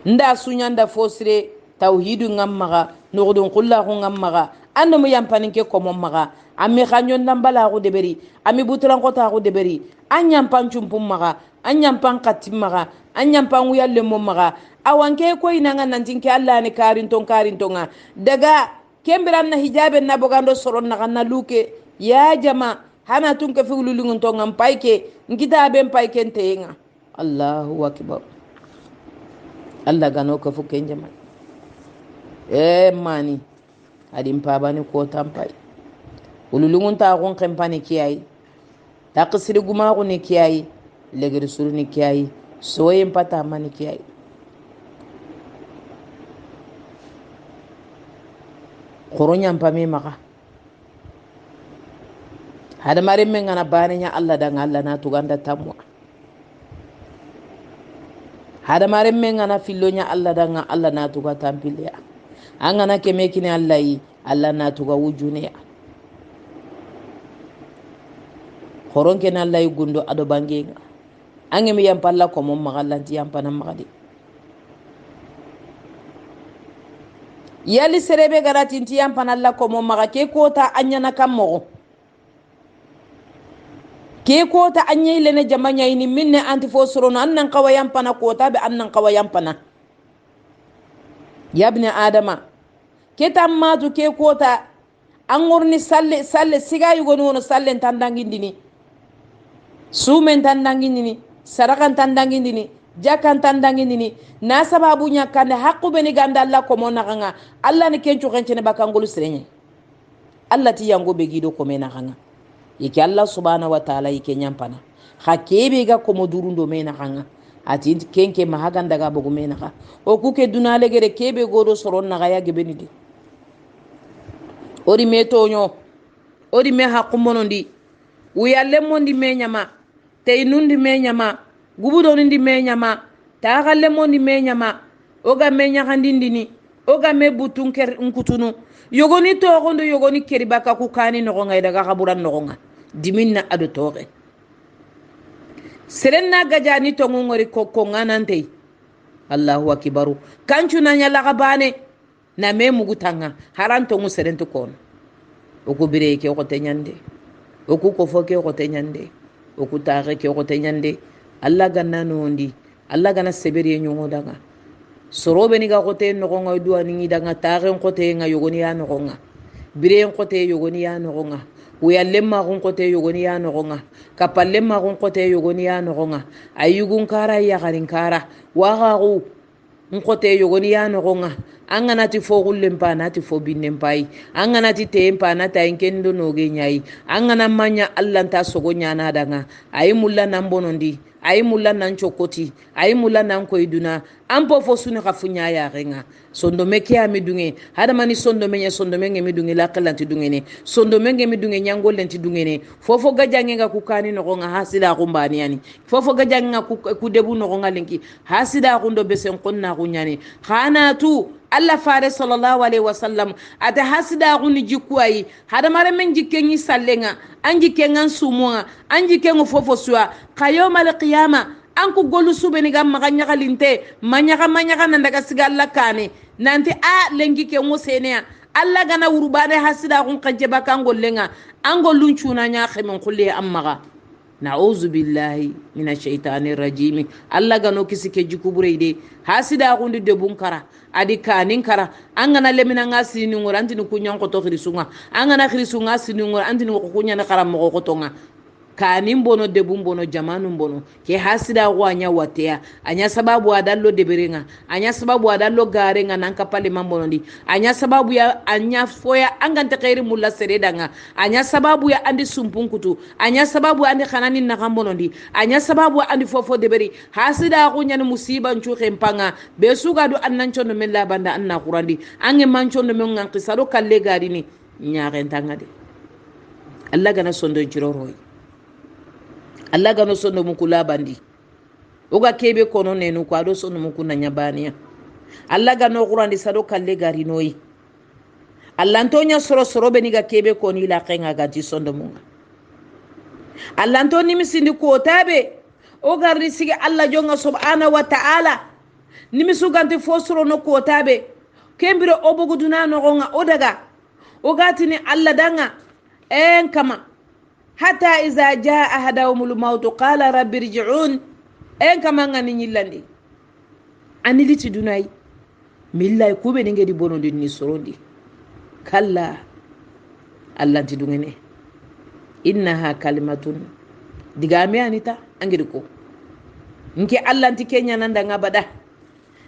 nda su nyanda fosire tauhidu ngammaga nugudun kullahu ngammaga ando mu yampanin ke komo maga ami khanyon nambala ko deberi ami butulan kota ko deberi anyam pancumpum maga anyam pankatim maga anyam panguyalle mom maga awanke ko inanga nantinke Allah ne karintonga daga kembiran na hijabe na bogando soron na kana luke ya jama hana tunke fugululungun tonga mpaike ngita ben paike ntenga. Allahu akbar. Allah gano ka fuken jama mani adim pabani ko tampai ululungun ta gon kempani kiyai ta qisri guma ko ni kiyai legir surni kiyai soyen pata mani kiyai. Khoronya mpame maka hada mare men ngana banenya Allah dan Allah na tuganda tamwa hada mare men ngana fillonya Allah dan Allah na tuga tampilya angana keme kini Allah yi Allah na tuga wujune ya khoron ken Allah yi gundo ado bangenga angemi yam palla ko mom magallanti yam panam magadi yali serebe garati nti yam panalla ko mom maga ke kota anyana kammo ke kota anyai lene jamanya ini minne anti fosrono annan qawayam pana kota be annan qawayam pana. yabni adama ke tammatu ke kota angorni salle siga yugoni wono salle tandangindini sumen tandangindini sarakan tandangindini jakan tandangindini na sababu nyakande hakku beni ganda Allah ko mona kanga Allah ne kencu kencene bakangolu sirenye Allah ti yango be gido ko mena kanga yake Allah subhanahu wa ta'ala yake nyampana hakebe ga ko modurundo mena kanga ati kenke mahagan daga bogu mena ka o kuke dunale gere kebe godo soron na gaya gebeni de ori metonyo ori me hakku monondi uyalle mondi menyama teinundi menyama gubudo ndi menyama taagalle mondi menyama oga menya handindini oga me butunker nkutunu yogoni to gondo yogoni keribaka ku kani no ngai daga kaburan no nga diminna ado toge serenna gajani to ngori ko nganante. Allahu akbar. Kanchu na nyala kabane na me mugutanga haranto mu serento kono oku bire ke ko tenyande oku ko foke ko tenyande oku taare ke ko tenyande Allah ganna no ndi Allah gana seberi nyongo daga sorobe ni ga ko te no ngai duani ni daga taare ko te nga yogoni ya no nga bire ko te yogoni ya no nga uyallemma ko te yogoni ya no nga kapallemma ko te yogoni ya no nga ayugun kara ya garin kara wa garu nkote yogoni ya no nga angana ti fo gullem pa na ti fo binnem pai angana ti tempa na ta inkendo no ge nyai angana manya Allah ta sogo nyana danga ay mulla nan bonondi ay mulla nan chokoti ay mulla nan koyduna ampo fo sunu khafunya ya renga sondo meke ami dunge hada mani sondo menge mi dunge la kalanti dunge ne sondo menge mi dunge nyangol lenti dunge ne fofo gajange nga kukani no nga hasida kumbani yani fofo gajange nga ku debu no nga lenki hasida kundo besen konna kunyani khana tu Allah fare sallallahu alaihi wasallam ata hasida kuni jikuai hada mare men jikenyi sallenga anji kengan sumunga anji kengo fofo suwa qayomal qiyama anku golu subeni gam maganya kalinte manyaka nan daga sigalla kane nanti a lengi ke ngosenea alla gana urubane hasida kun kanje bakangol lenga angol luncuna nya khemen kulle ammaga na'uzu billahi minash shaitanir rajim. Allah gano kisi ke jikubure de hasida gundi de bunkara adi kanin kara an gana lemina ngasi ni ngora antini kunyan ko to khirisunga an gana khirisunga sini ngora antini ko kunya na kara mo ko tonga kanin bono de bono jamanun bono ke hasida wanya watea anya sababu adallo de berenga anya sababu adallo garenga nan kapale mambono di anya sababu ya anya foya angante khairi mulla seredanga anya sababu ya andi sumpunkutu anya sababu andi khanani na kambono di anya sababu andi fofo de beri hasida kunya ni musiba nchu khempanga be suga do annan chondo men labanda anna qurandi ange manchondo men ngan qisaro kalle garini nyaaren tangade Allah gana sondo jiroroy Allah gano sondo mukula bandi oga kebe kono nenu ko ado sondo mukuna nyabaniya Allah gano qur'ani sado kalle gari noyi Allah antonya soro beni ga kebe koni la kenga gati sondo munga Allah antoni misindi ko tabe oga risige Allah jonga subhanahu wa ta'ala nimisu ganti fosoro no ko tabe kembiro oboguduna no gonga odaga ogatini Allah danga en kama hatta iza jaa ahadahumul maut qala rabbi irji'un en kama ngani nyillandi aniliti dunai millay kube ninge di bonondi ni sorondi kalla Allah ti dungene innaha kalimatun digame anita angiri ko nke Allah ti kenya nanda ngabada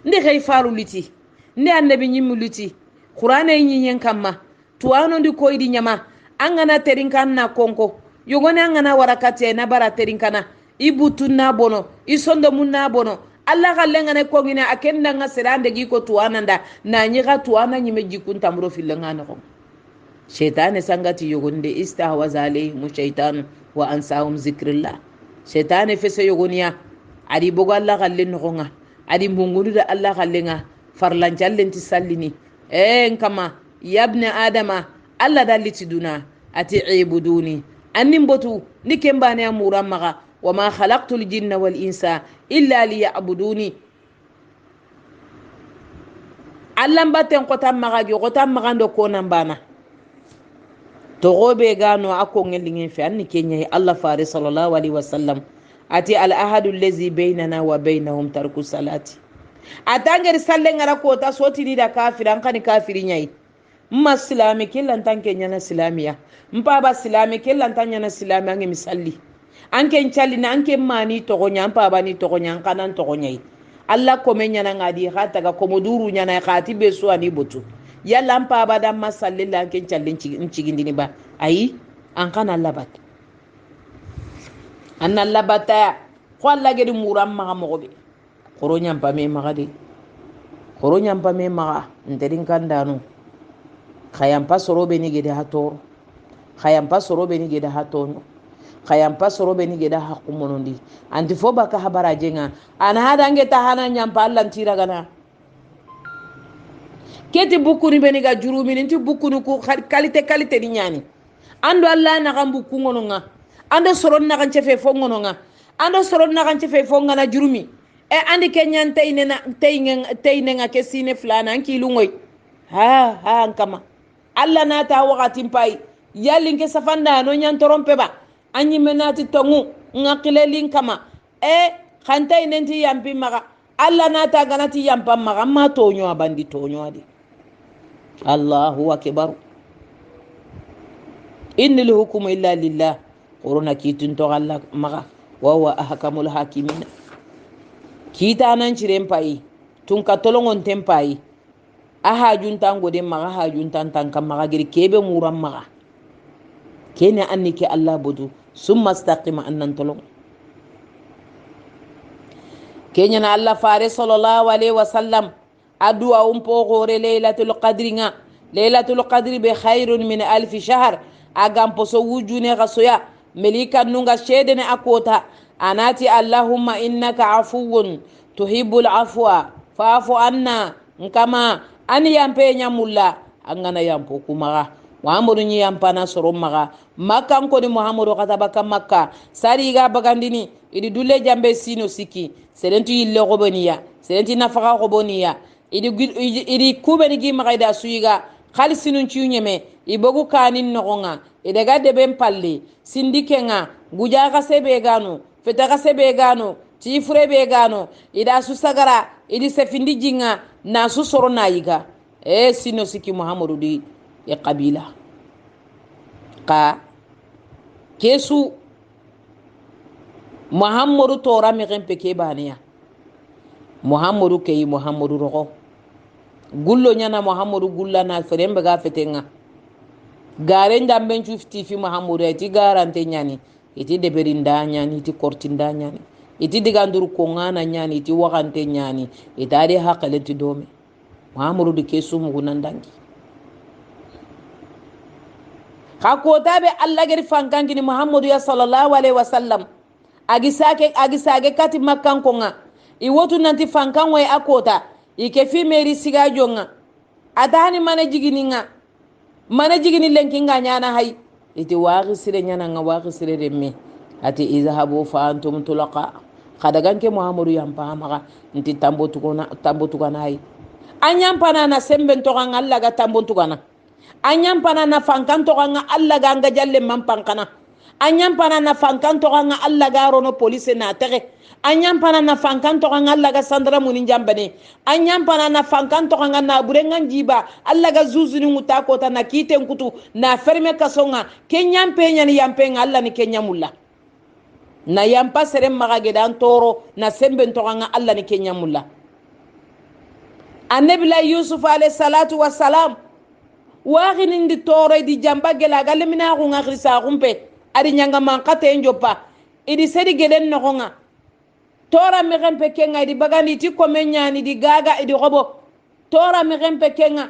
ndi khay faru liti ndi annabi nyimmu liti qur'ana nyinyen kamma tuwano ndi koydi nyama angana terinkanna konko yogone angana warakate na bara terinkana ibutu na bono isondo munna bono Allah kallenga ne ko ngina akenda nga serande gi ko tuananda na nyiga tuana nyime jikun tamro filenga no shaytan sangati yogonde istahwaza alayhim shaytan wa ansahum zikrillah shaytan fese yogoniya adi bogo Allah kallen no nga adi mbungunu da Allah kallenga farlan jallenti sallini kama yabna adama Allah daliti duna ati ibuduni annin botu ni kembane amuran maga wama khalaqtul jinna wal insa illa liya'buduni Allah batten qotam maga gi qotam maga ndo konan bana to gobe gano akko ngelingen fi anni kenya Allah fare sallallahu alaihi wasallam ati al ahadu allazi bainana wa bainahum tarku salati atangere salle ngara ko ta soti ni da kafiran kan kafiri nyai mma silami kellan tanke nyana silamiya mpa ba silami kellan tanya na silami ange misalli anke nchali na anke mani to gonya mpa ba ni to gonya kanan to gonya Allah ko menya na ngadi hata ga komoduru nyana khati be so ani botu yalla mpa ba da masalli la anke nchali nchigindini ba ayi an kana labat anna labata ko Allah gedi muram ma mogobe koronya mpa me magade koronya mpa me maga nderin kandanu khayam pasoro beni gede hatoro khayam pasoro beni gede hatono khayam pasoro beni gede hakumonondi anti foba ka habara jenga ana hada nge tahana nyampa Allah ntira gana keti bukuni beni ga jurumi nti bukuni ku kalite di nyani ando Allah na kan buku ngononga ando soron na kan chefe fo ngononga ando soron na kan chefe fo ngana jurumi andi kenyan tayinga kesine flana anki lungoy ha kama Allah na ta wakati mpai yalin ke safanda no nyan torompe ba anyi menati tongu ngakilelin kama khanta inenti yampi maga Allah na ta ganati yampa maga ma tonyo abandi tonyo adi Allahu akbar innal hukmu illa lillah quruna kitun to Allah maga wa huwa ahkamul hakimin kita nan ciren pai tun ka tolongon tempai aha juntan gode maga ha juntan tan kam maga gir kebe muram maga kene anniki Allah bodu summa istaqima annan tolong kenya na Allah fare sallallahu alaihi wasallam adwa po gore laylatul qadri bi khairun min alf shahr agam poso wujune gasoya melika nunga shedene akota anati Allahumma innaka afuwun tuhibbul afwa fa'fu anna kama ani yampe nyamulla angana yampo kumaga Muhammadu nyi yampana soro maga makka ko ni Muhammadu katabaka makka sari ga bagandini idi dulle jambe sino siki serentu yille ko boniya serenti nafaka ko boniya idi kubeni gi maga da suiga khalisinun ciunyeme ibogu kanin nogonga idaga deben palle sindike nga guja ka sebe gano feta ka sebe gano tifure be gano ida su sagara idi sefindi jinga na su soro na yiga sino siki muhammadu di e kabila ka kesu muhammadu tora mi gempe ke baniya muhammadu kei muhammadu rogo gullo nyana muhammadu gulla na ferembe ga fetenga gare ndamben cufti fi muhammadu eti garante nyani iti deberinda nyani iti kortinda nyani iti digandur ko ngana nyani iti wakante nyani itade hakale ti dome muhammadu de kesu mu nandangi hakota be allah gari fankangini muhammadu ya sallallahu alaihi wasallam agisage kati makkan ko nga iwotu nanti fankan way akota ike fi meri siga jonga atani mana jigini lenki nga nyana hay iti waqi sire nyana nga waqi sire remme ati izhabu fa antum tulaqa khadaganke muhammadu yampa maga nti tambo tukana hay anyam panana semben to kan Allah ga tambo tukana anyam panana fankan to kan Allah ga nga jalle mampankana anyam panana fankan to kan Allah ga rono police na tere anyam panana fankan to kan Allah ga sandra munin jambane anyam panana fankan to kan na burengan jiba Allah ga zuzuni muta ko ta na kiten kutu na ferme kasonga kenyam penya ni yampenga Allah ni kenyamulla na yampa sere maga gedan toro na semben to kan Allah ni kenyamulla annabi la yusuf alayhi salatu wassalam waxinin di toro di jamba gela galemina ko ngakri sa kumpe adi nyanga mankate njopa idi sedi geden no nga tora mi rempe kenga idi bagani ti komenyani di gaga idi robo tora mi rempe kenga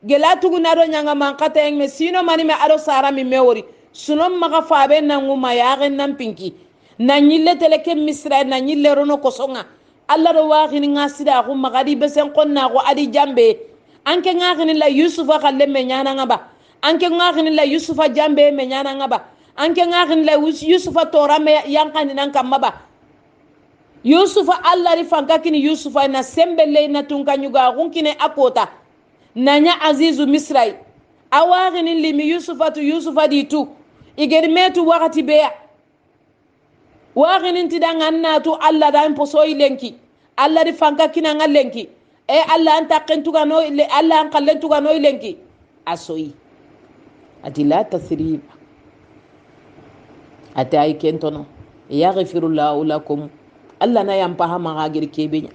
gela tugu nado nyanga mankate ngme sino mani me ado sara mi mewori sunom maga fabe nangu mayagen nan pinki na nyille teleke misra na nyille rono kosonga Allah do waxini ngasida ko magadi besen qonna ko adi jambe anke ngakini la yusufa khalle me nyana ngaba anke ngakini la yusufa jambe me nyana ngaba anke ngakini la yusufa tora me yankani nan kamaba yusufa Allah ri fanka kini yusufa na sembele na tunkanyuga kunkine akota nanya azizu misrai awagini limi yusufa ditu igeri metu wakati beya wagini tidanga natu Allah da imposo ilenki Allah ri fanka kina ngalenki Allah anta kentuga no ile Allah an kallentuga no ilenki asoyi ati la tasriba ati ay kentono yaghfirullahu lakum Allah na yampaha maga girkebenya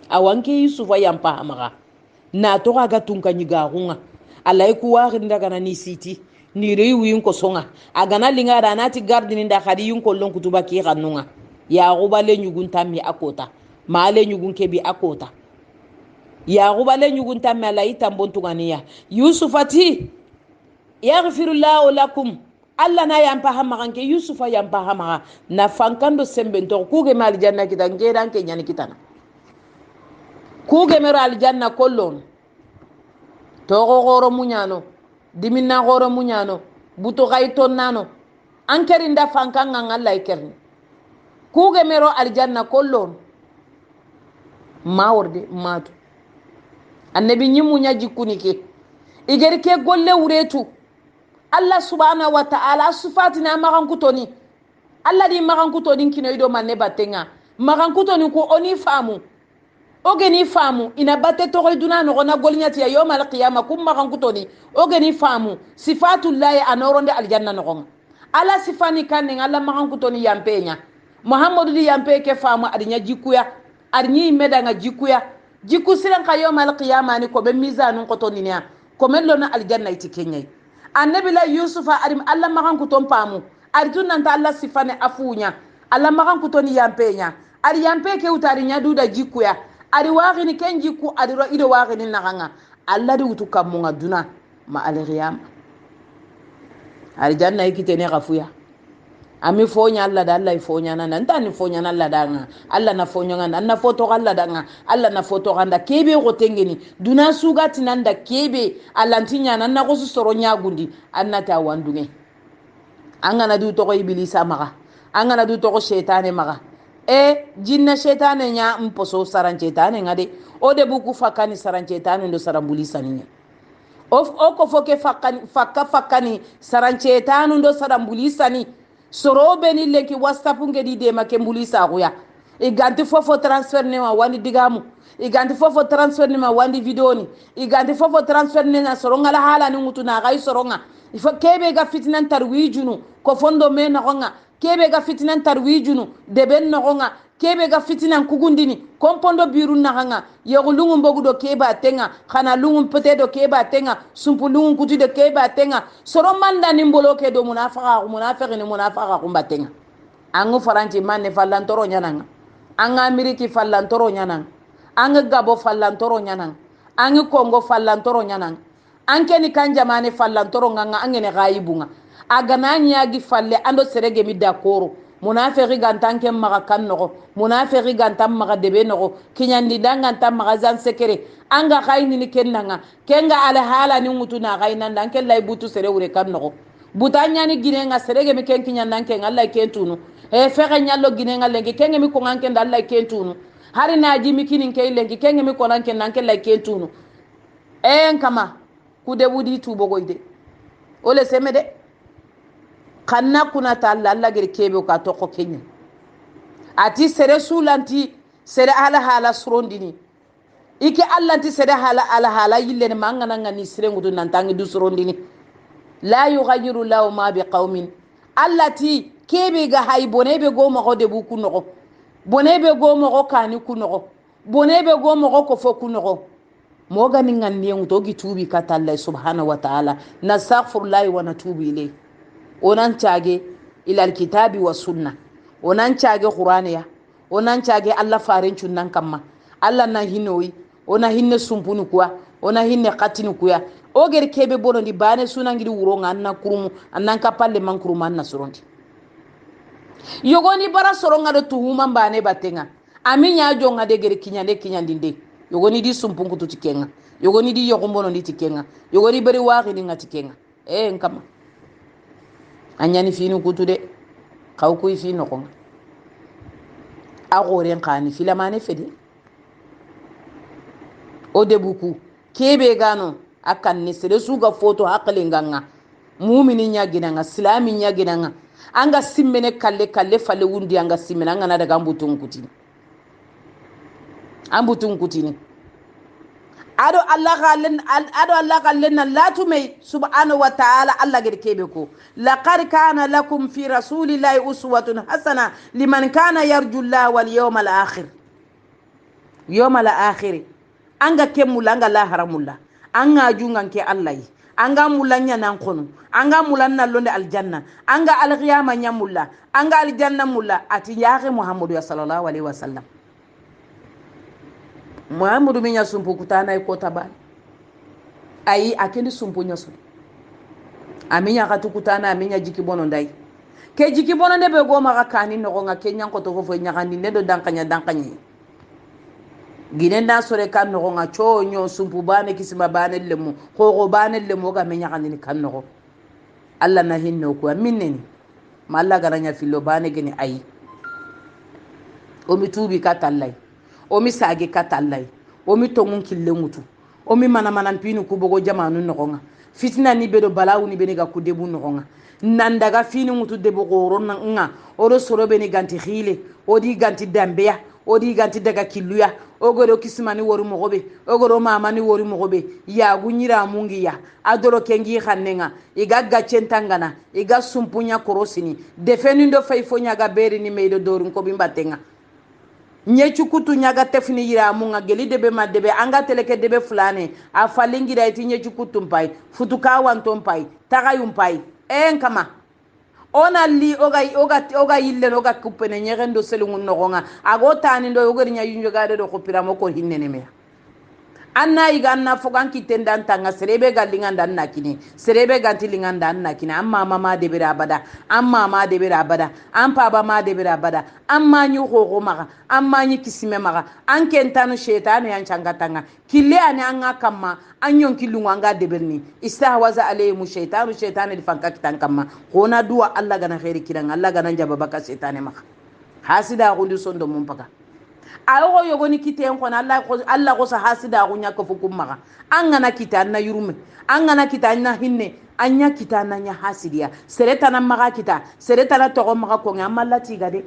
awanke yusufa yampaha maga na to ga tunka nyiga hunga Allah ku wagin daga na ni siti ni rewi yin ko songa agana linga da nati gardini da khadi yin ko lon kutuba ki kanunga ya gubale nyugun tammi akota male nyugun kebi akota ya gubale nyugun tammi alai tambontu ganiya yusufati yaghfirullahu lakum Allah na yampaha maganke yusufa yampaha maga na fankando sembento kuge mal janna kita ngedan ke nyani kitana kuge mero al janna kollon to goro munyano diminna goro munyano buto gayton nano ankeri nda fankanga Allah ikerni kuge mero al janna kollon maworde matu annabi nyimu nyaji kunike igeri ke golle wuretu Allah subhanahu wa ta'ala sufatina magan kutoni Allah di magan kutoni kino ido manne batenga magan kutoni ko oni famu ogeni famu ina batte to duna no na golnyati ya yawm al-qiyamah kum magan kutoni ogeni famu sifatullahi anoronde aljanna no ala sifani kanne Allah magan kutoni yampenya muhammadu di yampe ke famu adinya jikuya arnyi medanga jikuya jiku siran ka yawm al-qiyamah ni ko be mizanun kutoni nya ko mello na aljanna itikenyai annabi la yusufa arim Allah magan kuton pamu arjun nan ta Allah sifane afunya Allah magan kutoni yampenya ari yampe ke utari nya duda jikuya ari wagini ken jiku ari ro ido wagini naganga Allah di utu kamunga duna ma al-qiyam ari janna ikitene gafuya ami fonya Allah da Allah fonya na nan tani fonya na Allah da nga Allah na fonya nga na foto Allah da nga Allah na foto ganda kebe go tengeni duna sugati nanda kebe alantinya nan na go soro nyagundi annata wandunge angana du to ko ibilisa maga angana du to ko shaytane maga jinna shaytane nya mposo saran shaytane ngade o de buku fakani saran shaytane ndo sarambuli saninya o ko foke fakani sarancetanu ndo sarambulisani sorobe ni lenki whatsapp ngedi de make mbulisa kuya iganti fofo transfer ne ma wandi digamu iganti fofo transfer ne ma wandi video ni iganti fofo transfer ne na soronga la hala ni mutu na gai soronga ifo kebe ga fitnan tarwijunu ko fondo me na gonga kebe ga fitnan tarwijunu deben na gonga kebe ga fitinan kugundini kompondo biru na hanga yegulungu mbogu do keba tenga khana lungu pete do keba tenga sumpu lungu kuti do keba tenga soro manda ni mboloke do munafiqi ni munafiqa kumbatenga angu faranti manne fallantoro nyananga anga ameriki fallantoro nyananga anga gabo fallantoro nyananga anga kongo fallantoro nyananga anke ni kanja mane fallantoro nganga angene gaibunga agana nyagi falle ando serege mi dakoro munafiqi gantanke maga kanno munafiqi gantam maga debe no kinyandi danga tam maga zan sekere anga khayni ni kennanga kenga ala hala ni mutuna khayna danke lay butu sere wure kanno butanya ni ginenga serege mi ken kinyanda kenga Allah kentunu e fege nyallo ginenga lengi kenge mi ko nganke Allah kentunu hari naji mi kinin kay lengi kenge mi ko nanke nanke lay kentunu en kama kude wudi tubo goide ole semede kanna kuna ta Allah gir kebe ka to ko kenya ati sere sulanti sere ala hala surondini ike Allah ti sere hala ala hala yille ne mangana ngani sere ngudu nan tangi du surondini la yughayyiru lahu ma biqaumin Allah ti kebe ga hay bonebe go mo de bu kuno bonebe go mo kani kuno bonebe go mo ko fo kuno mo ga ni ngani nguto gi tubi ka ta Allah subhanahu wa ta'ala nastaghfirullahi wa natubu ilayhi onan caage ila alkitabi wa sunna onan caage qur'aniya onan caage Allah farin cunnan kamma Allah na hinoyi ona hinne sumpunu kuwa ona hinne qatinu kuya o ger kebe bonondi bane sunangiri wuro nganna kurumu annan kapalle man kurumu anna sorondi yogoni bara soronga do tuhuma bane batenga aminya jonga de ger kinyandinde yogoni di sumpunku tutikenga yogoni di yogombono ndi tikenga yogoni bari waaqi ni ngatikenga nkama anyani finu kutude kaw kuy fi no ko a goren khani filamane fedi o debuku kebe gano akan ni sere suga photo akale nganga mu'mini nyagina nga islami nyagina nga anga simmene kalle fale wundi anga simmena ngana daga mbutun kutini ado Allah gallen la tumay subhanahu wa ta'ala Allah gede kebe ko laqad kana lakum fi rasulillahi uswatun hasana liman kana yarju Allah wal yawmal akhir anga kemula anga la haramulla anga jungan ke Allah yi anga mulanya nan kono anga mulanna londe aljanna anga alqiyama nyamulla anga aljanna mulla ati yaaqi muhammadu sallallahu alaihi wasallam muhammadu minya sumpu kutana ko taba ayi akeni sumpu nyaso aminya katukutana aminya jiki bono ndai ke jiki bono ne be go maka kani no nga kenya ko to fo nyakandi ne do dankanya ginen da sore kan no nga chonyo sumpu bane kisima bane lemu ko bane lemu ga menya kan ni kan no Allah na hinno ko minneni malla garanya fillo bane geni ayi o mi tubi katallai o mi sage katallai o mi tongun kille mutu o mi mana pinu ku bogo jamanu no nga fitna ni bedo balawu ni beni ga ku debu no nga nandaga fini mutu debo goro nga o do soro beni ganti khile o di ganti dambeya o di ganti daga killuya o godo kismani woru mogobe o godo mama ni woru mogobe ya gunyira mungi ya adoro kengi khannenga iga gacentangana iga sumpunya korosini defeni ndo fayfonya ga beri ni meido dorun ko bimbatenga nyechu kutu nyaga tefni yira munga geli debe madebe anga teleke debe fulane a falingira iti nyechu kutu mpai futuka wanto mpai tagayum mpai kama ona li oga yille oga kupene nyegendo selungun nogonga agota ni ndo yogeri nya yunjo gade do kopira moko hinnene me anna iganna fogan kitendan tanga serebe galinga ndan nakini serebe gantilinga ndan nakini amma mama de bira abada amma ma de bira abada ampa ba ma de bira abada amma nyu gogo maga amma nyi kisime maga ankentanu shaytanu yancanga tanga kille ani anga kamma anyon kilunga anga de berni istahwaza alayhi shaytanu li fanka kitan kamma kona duwa Allah gana khairi kidan Allah gana jababa ka shaytane maga hasida gundi sondo mun paka ayo yogoni kiten kono Allah ko sa hasida ko nyaka fu kumma an ngana kita na yurume an ngana kita na hinne anya kita na nya hasidiya sereta na maga kita sereta na to maga ko ngam mallati ga de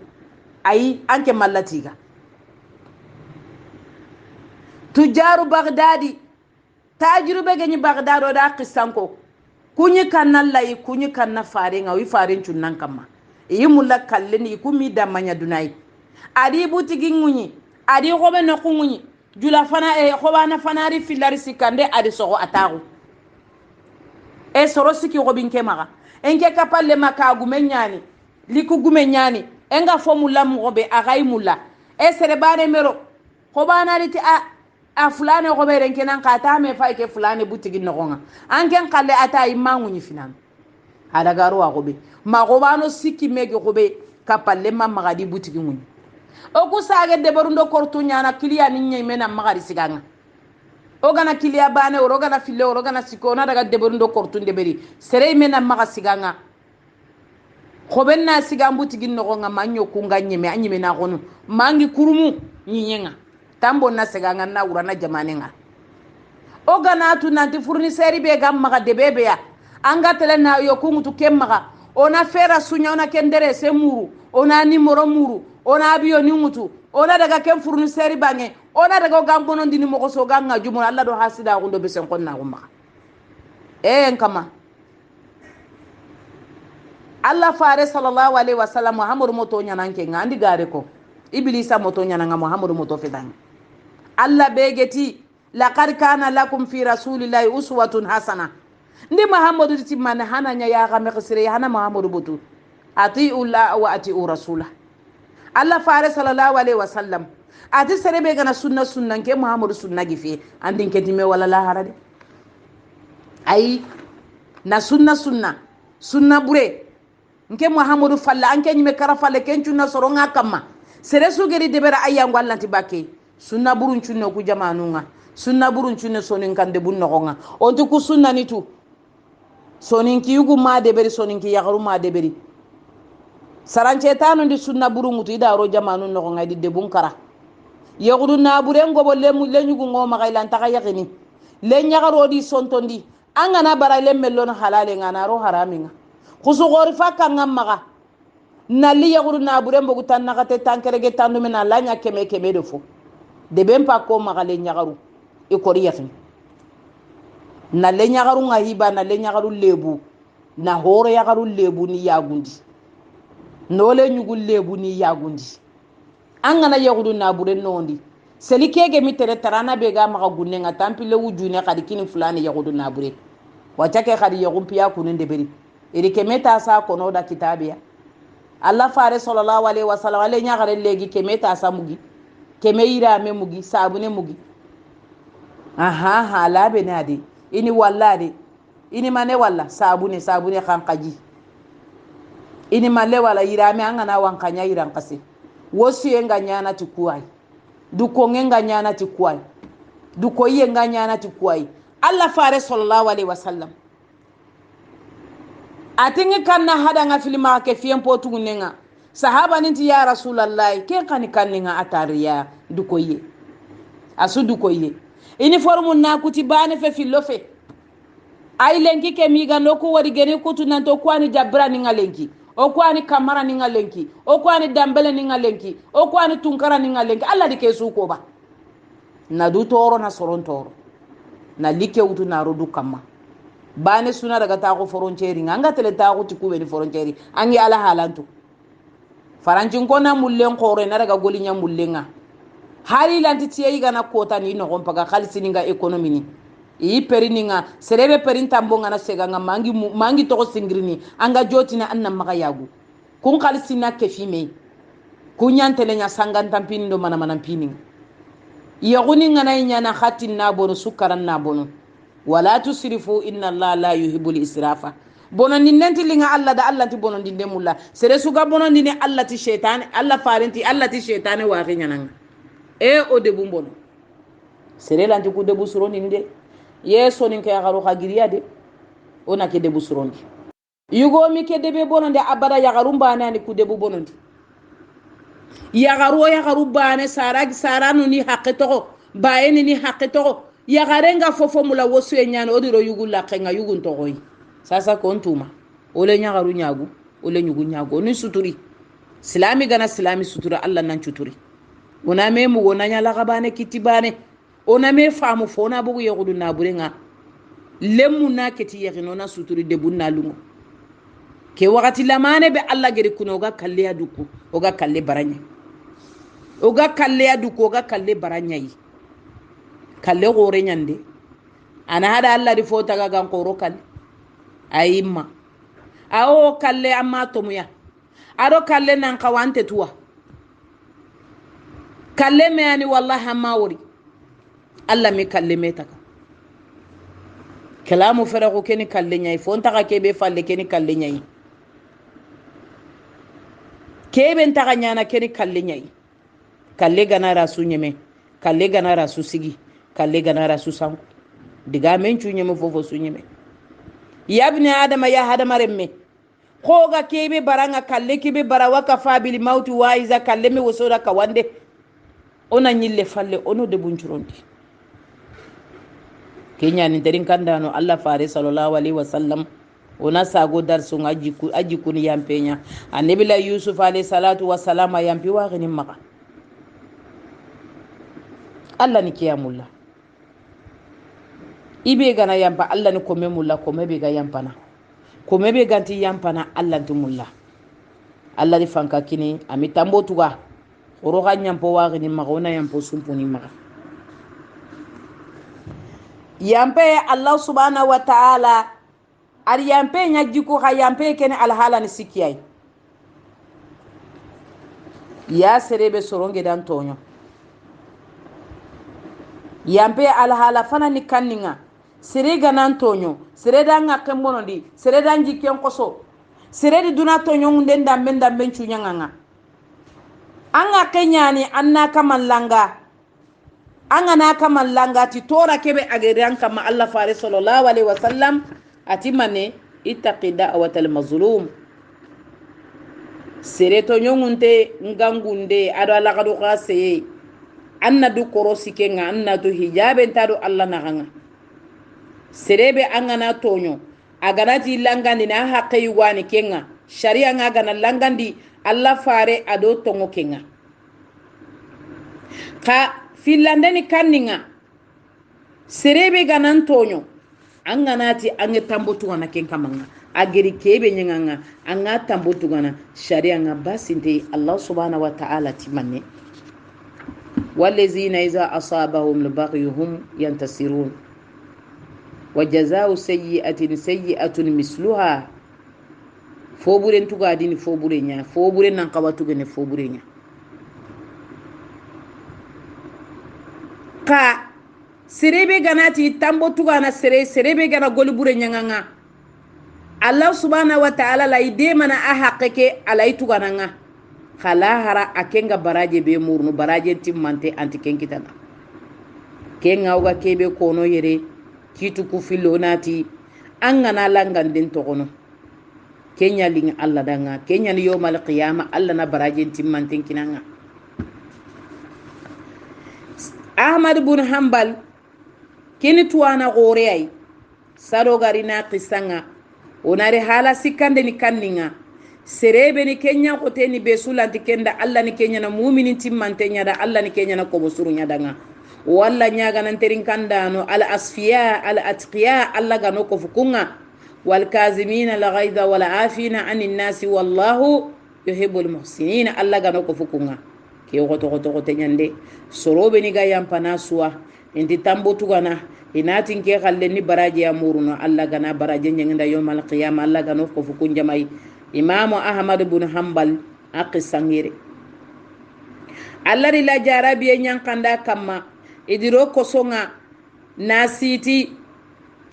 ai anke mallati ga tujaru bagdadi tajiru be gani bagdado da qisanko kunyi kanallai kunyi kanna farenga wi faren cunnan kamma yi mulla kalleni kumi damanya dunai adi butigi ngunyi adi xobe no kungunyi jula fana xobana fanari filari sikande adi sogo atagu soro siki xobin ke maga enke kapalle maka gume nyani liku gume nyani enga fo mulla mobe agay mulla sere bane mero xobana riti a fulane xobe renke nan kata me fay ke fulane butigi nogonga anken kalle ata imangunyi finan ada garu a xobe ma xobano siki mege xobe kapalle ma magadi butigi ngunyi o ku sage debarundo kortu nyana kiliya ni nyeme na magari siganga o gana kiliya bane o gana fille o gana siko na daga debarundo kortu ndeberi sere me na maga siganga khoben na sigambu tigin no nga manyo kunga nyeme anyeme na gonu mangi kurumu nyenga tambo na siganga na ura na jamane nga o gana tu nanti fournisseur be gam maga debebe ya anga tele na yo kungutu kemmaga ona fera sunya ona kendere se muru ona ni moro muru ona biyo ni mutu ona daga ken fournisseur bange ona daga gambono ndini mo so ganga jumo Allah do hasida ko ndo besen konna ko maka en kama Allah fare sallallahu alaihi wasallam Muhammad moto nyana nke ngandi gare ko iblisa moto nyana nga Muhammad moto fedan Allah begeti laqad kana lakum fi rasulillahi uswatun hasana ndi Muhammadu timman hananya ya ga meksire hana Muhammadu butu ati'u Allah wa ati'u rasulah Allah fare sallallahu alaihi wasallam ati serebe gana sunna ke Muhammadu sunna gife andin ke time wala la harade ai na sunna bure nke Muhammadu falla anke nyime kara falle ken cunna soronga kamma sere sugeri debera ayya ngwallanti bakke sunna burun cunne ku jamanunga sunna burun cunne sonin kande bunno gonga onti ku sunna nitu sonin ki yugu ma deberi sonin ki yagaru ma deberi sarance tanu ndi sunna burun mutu ida ro jamanun no gonga di debun kara yagudu na buren gobo lemu lenyugu ngoma gailan taka yakini len yagaro di sontondi angana bara lemmellon halale ngana ro haraminga kusu gori fakka ngammaga nali yagudu na buren bogu tan nakate tankerege tandu mena lanya keme defo de bempa ko magale nyagaru e kori yakini na le nyagaru ngahiba na le nyagaru lebu na horo yagaru lebu ni yagundi nole nyugu lebu ni yagundi angana yagudu na buren nondi seli kege mitere tarana bega maga gunne nga tampile wujune kadi kini fulani yagudu na bure wachake kadi yagumpiya kunende beri iri kemeta sa kono da kitabiya Allah fare sallallahu alaihi wasallam ale nyagare legi kemeta sa mugi keme ira me mugi sabune mugi aha labe nadi ini wallade ini mane walla sabune kankaji ini male wala ira me angana wankanya iran kase wosu yenga nyana tikuai duko ngenga nyana tikuai duko yenga nyana tikuai Allah fare sallallahu alaihi wasallam atingi kanna hada nga filima ke fiyen potu ngenga sahaba ninti ya rasulullah ke kaninga atariya duko ye asu duko ye uniforme na kutibane fe filofe ay lenki ke miga noko wari gene kutu nanto kwani jabra ninga lenki o kwani kamara ninga lenki o kwani dambele ninga lenki o kwani tunkara ninga lenki alla dike suko ba na du toro na soron toro na like utu na rodu kama bane suna daga ta ko frontiere nganga tele ta ko tikube ni frontiere angi ala halantu farancin ko na mullen khore na daga golinya mullenga hali lanti tiyi gana kota ni no gompaga khalisi ninga economy ni i perininga serebe perin tambonga na sega nga mangi to singrini anga jotina anna maga yagu kun khalisi na kefime kunyantele nya sangan tampini do mana pini yaguni ngana nyana khatin na bono sukaran na bono wala tusrifu inna Allah la yuhibbul israfa bono ninenti linga Allah da Allah ti bono dinde mulla sere suga bono dine Allah ti shaytan Allah farenti Allah ti shaytan wa xinyana o debu bono sere lanti ku debu suroni nde yeso nin kay garu khagiriya de ona ke debu surondi yugo mi ke debe bono de abada ya garumba nani ku debu bono yagaru bane saranu ni haqqito bayeni ni haqqito yagarenga fofo mula wosu enyano odiro yugulla kenga yugun togoyi sasa kontuma ole nyagaru nyagu ole nyugu nyagu ni suturi silami gana silami sutura Allah nan cuturi ona me mu wona nyala gabane kitibane ona me famu fona bugu yegudu na burenga lemmu na keti yegino na suturi de bunna lungo ke wakati lamane be Allah geri kuno ga kalle aduku oga kalle baranya oga kalle aduku oga kalle baranya yi kalle gore nyande ana hada Allah di fota ga gan koro kalle ayimma awo kalle amma tomuya ado kalle nan kawante tuwa kalle me ani wallahi amma wori Allah me kalle me taka kalamu farago keni kalle nyai fonta ka kebe falle keni kalle nyai kebe ntaka nyana keni kalle nyai kalle gana rasu nyeme kalle gana rasu sigi kalle gana rasu sanku diga men chu nyeme fofo su nyeme yabni adama ya hadama remme koga kebe baranga kalle kebe barawa ka fabil mauti waiza kalle me wosoda ka wande ona nyille falle ono de bunchurondi kenya ni derin kandano Allah fare sallallahu alaihi wasallam ona sago darsu aji kun yampenya annabi la yusuf alaihi salatu wassalam yampi wa ginin maka Allah ni kiyamulla ibe gana yampa Allah ni kome mulla kome be ga yampana kome be ganti yampana Allah ntumulla Allah di fanka kini ami tambo tuga oro ga nyampo wa ginin maka ona yampo sumpuni maka yampe Allah subhanahu wa ta'ala ar yampe nyajiku ha yampe kene alhala ni sikiyai ya serebe soronge dan tonyo yampe alhala fana ni kanninga serega nan tonyo sereda nga kembono di sereda njiken koso seredi duna tonyo ngunden damben chunyanga anga kenyani anna kamallanga anga na kamallanga ti tora kebe agerian kama Allah fare sallallahu alaihi wasallam atimane ittaqi da'watal mazlum sereto nyongunte ngangunde ado ala kadu khase anna du korosi kenga anna du hijabe tado Allah naganga serebe anga na tonyo aganati langandi na haqqi wani kenga sharia nga gana langandi Allah fare ado tongo kenga ka filandeni kanninga serebe ganan tonyo anganati ange tambotu wana kenkamanga ageri kebe nyanganga anga tambotu wana sharia nga basinte Allah subhanahu wa ta'ala timanne walazina iza asabahum baghyuhum yantasirun wajazaa'u sayyi'atin misluha foburen tugadini foburenya foburen nan kawatu gene foburenya ka serebe ganati tambo tugana serebe gana golibure nyanganga Allah subhanahu wa ta'ala la ide mana a haqqeke alay tugana nga khala hara akenga baraje be murnu baraje timmante anti kenkitana kenga uga kebe kono yere kitu ku filonati angana langanden tokono kenya ling Allah danga kenya ni yomal qiyama Allah na baraje timmante kinanga Ahmad ibn Hanbal kini tuwana gore ay sado garina qisanga onare hala sikande ni kanninga serebe ni kenya ko teni be sulanti kenda Allah ni kenya na mu'minin timmante nya da Allah ni kenya na ko bosuru nya danga walla nya ganan terin kandano al asfiya al atqiya Allah gano ko fukunga wal kazimin al ghaidha wal afina anin nasi wallahu yuhibbul muhsinin Allah gano ko fukunga ke goto nyande sorobe ni ga yampana suwa inti tambo tugana inatin ke khalle ni baraje ya muruno Allah gana baraje nyangenda yawmal qiyamah Allah gano ko fukun jamai Imam Ahmad ibn Hanbal aqisangire Allah la jarabi nyankanda kama idiro ko songa nasiti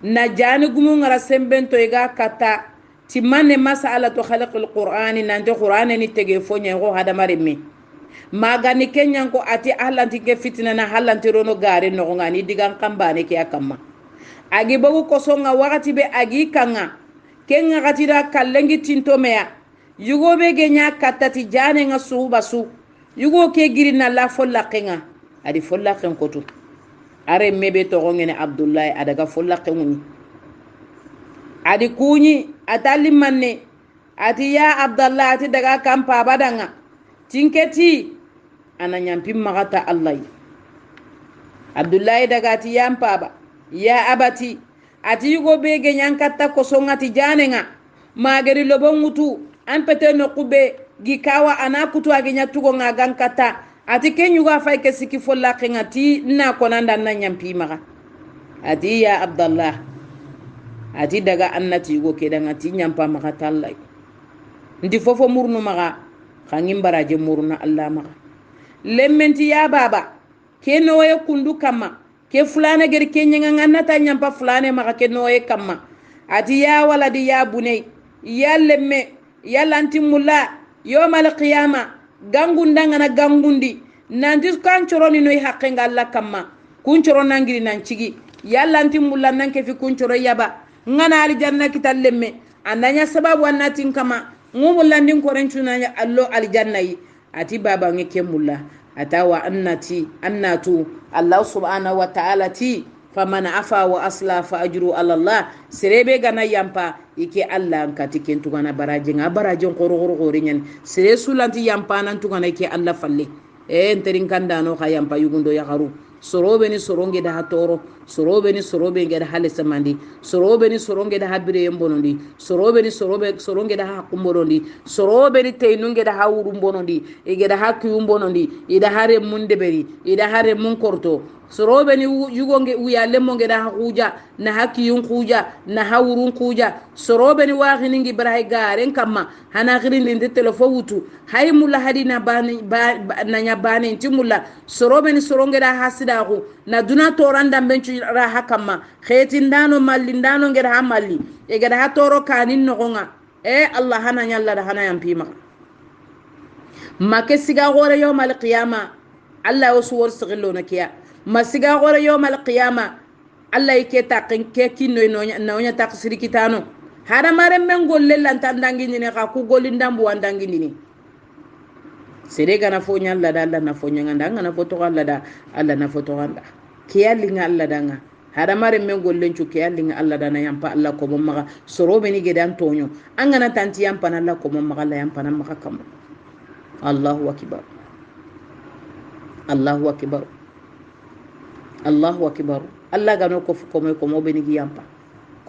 na jani gumu ngara sembento ega kata timane mas'alatu khalqil qur'ani nante qur'ani ni tege fonya ko hadamare mi magani kenyan ko ati ahlanti ke fitina na halanti rono gare no ngani digan kambane ke akamma agi bagu ko songa wakati be agi kanga kenga katira kallengi tinto meya yugo be genya katati jane nga suba su yugo ke girina la folla kenga adi folla ken kotu are mebe to ngene abdullahi adaga folla kenuni adi kunyi atali manne ati ya abdallah ati daga kampa badanga tinketi ananyampi magata allah abdullahi daga ati yampaba ya abati ati yugo bege nyankata kosongati janenga magari lobongutu ampete no kube gikawa anakutu aginya tugo ngagankata ati kenyuga fay ke siki folla khengati na konanda na nyampi maga ati ya abdallah ati daga annati yugo kedanga ti nyampa maga tallay ndi fofo murnu maga khangim baraje murna allah maga lemmenti ya baba ke noye kundu kama ke fulane geri kenyenga ngannata nyampa fulane maga ke noye kama ati ya waladi ya bunay ya lemme ya lantimulla yawmal qiyama gangunda ngana gangundi nanti kan coroni noy haqqenga allah kama kun coro nangiri nan cigi ya lantimulla nanke fi kun coro yaba ngana aljanna kitallemme andanya sababu annatin kama ngumulandin korencuna allo aljanna yi ati baba ngeke mulla atawa annatu allah subhanahu wa ta'ala ti faman afa wa asla fa ajru ala allah serebe gana yampa ike allah nkati kentu gana baraje nga baraje ngoro nyen sere sulanti yampa nan tu gana ike allah falle enterin kanda no yampa yugundo ya haru sorobe ni soronge da hatoro sorobe ni sorobe ngeda halesa mandi sorobe ni soronge da habire yembonondi sorobe ni soronge da hakumborondi sorobe ni teinunge da hawurumbonondi igeda hakiyumbonondi ida hare mundeberi ida hare munkorto sorobe ni yugonge uyalle monge da hakuja na hakiyun kuja na hawurun kuja sorobe ni waxiningi barahay garen kamma hana khirindinde telefo wutu hay mulla hadina bani na nyabane ntimulla sorobe ni soronge da hasida ko na duna toranda bencu ra hakama khetindano mallindano ngeda hamalli e geda hatoro kanin no gonga allah hana nyalla da hana yampima make siga gore yawmal qiyama allah waswor sigillo nakiya masiga gore yawmal qiyama allah yake taqin ke kinno no nya taqsiri kitano hada mare men golle lantandangi ni ka ku golindambu wandangi ni sere gana fo nyalla da allah na fo nyanga ngana fo to allah da allah na fo to ganda kiyallinga allah danga hada mare men gollen cu kiyallinga allah dana yampa allah ko mom maga sorobe ni gedan tonyo angana tanti yampa na allah ko mom maga la yampa na maga kam allahu akbar allahu akbar allahu akbar allah gano ko mo be ni yampa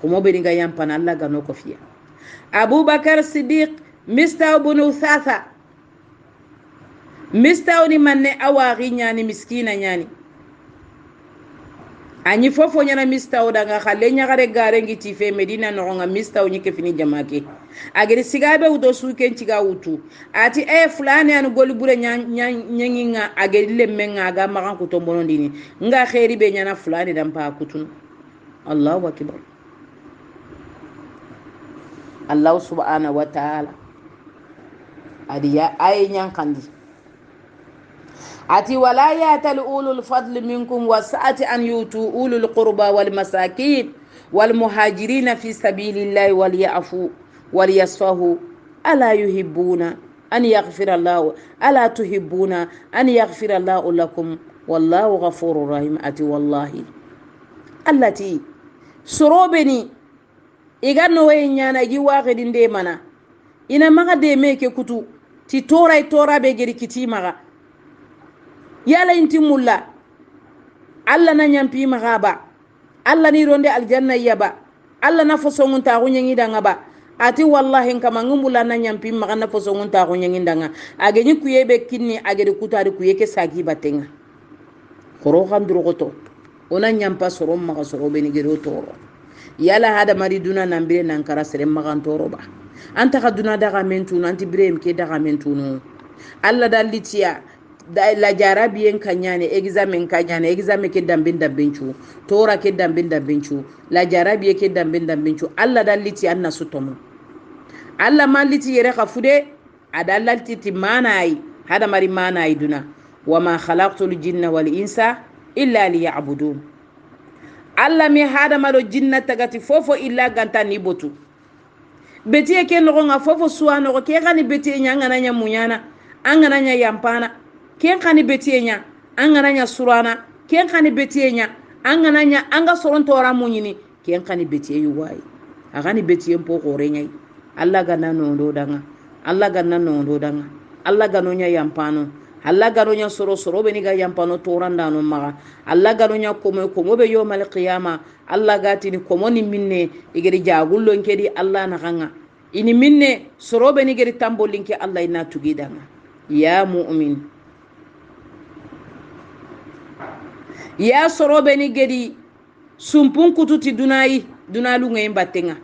ko mo be ni ga yampa na allah gano ko fiya abubakar siddiq mistaw bunu thatha mistaw ni manne awari nyani miskina nyani anyi fofo nyana mistaw daga khale nyagare gare ngiti fe medina no nga mistaw nyike fini jamake ageri sigabe udo suken ciga wutu ati fulani an goli bure nyanginga ageri lemmenga ga makan ko tombono dini nga khairi be nyana fulani dan pa kutun allahu akbar allah subhanahu wa ta'ala adiya ay nyankandi ati wala yatal ulul fadl minkum wasa'ati an yutu ulul qurba wal masakin wal muhajirin fi sabilillahi wal ya'fu wal yasfahu ala yuhibbuna an yaghfira Allah ala tuhibbuna an yaghfira Allah lakum wallahu ghafurur rahim ati wallahi allati surobeni igano way nyana gi waqidi de mana ina maga de meke kutu ti tora be geri kiti maga yala inti mulla alla na nyampi magaba alla ni ronde aljanna yaba alla na fosongun ta gunyengi danga ba ati wallahi kama ngumula na nyampi maga na fosongun ta gunyengi danga ageni kuyebe kinni agedi kutari kuyeke sagi batenga koro khanduro goto ona nyampa soro maga soro beni gero toro yala hada mari duna nambire nankara sere maga toro ba anta kaduna daga mentunu anti brem ke daga mentunu alla dalitiya da la jarabiyen kanyane examen ke dambin dabinchu tora ke dambin dabinchu la jarabiye ke dambin dabinchu alla daliti anna sutomo alla maliti yere khafude adallati timanai hada mari manai duna wama khalaqtul jinna wal insa illa liya'budun alla mi hada maro jinna tagati fofo illa gantani botu betiye ke no nga fofo suano ke gani betiye nyanga nanya munyana angana nya yampana ken khani betienya angananya surana ken khani betienya angananya anga soron tora munyini ken khani betiye yuwai agani betiye po gorenyai Allah ganna no ndo danga Allah ganna no ndo danga Allah ganonya yampano Allah ganonya soro soro beni ga yampano toranda no maga Allah ganonya komo be yomal qiyama Allah gatini komo ni minne igeri jagullo nkedi Allah na ganga ini minne soro beni geri tambolinke Allah ina tugidanga ya mu'min ya soro beni geri sumpun kututi dunalu ngayin battenga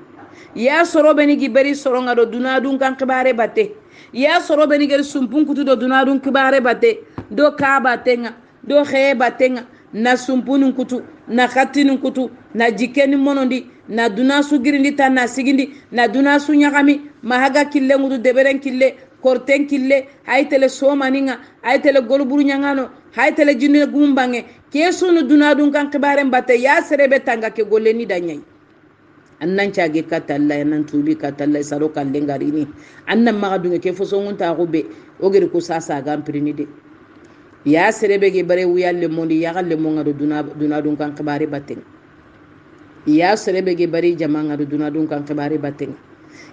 ya soro beni giberi soro ngado dunadun kan kibare batte ya soro beni geri sumpun kutu do dunadun kibare batte do ka battenga do khe battenga na sumpunun kutu na khatinun kutu na jikeni monondi na dunasu girindi tan na sigindi na dunasu nyakami mahaga kille ngudu deberen kille korten kille haytele somaninga haytele golburu nyangano haytele jinne gumbange kesunu dunadun kan kibare batte ya serebe tanga ke goleni danyai annan cage katalla annan tubi katalla saro kallen garini annan maga dunga ke fosongun ta gobe ogeri ko sasa ga amprini de ya serebe ge bare wiyalle mondi ya galle monga do dunadun kan kibare batten ya serebe ge bare jamanga do dunadun kan kibare batten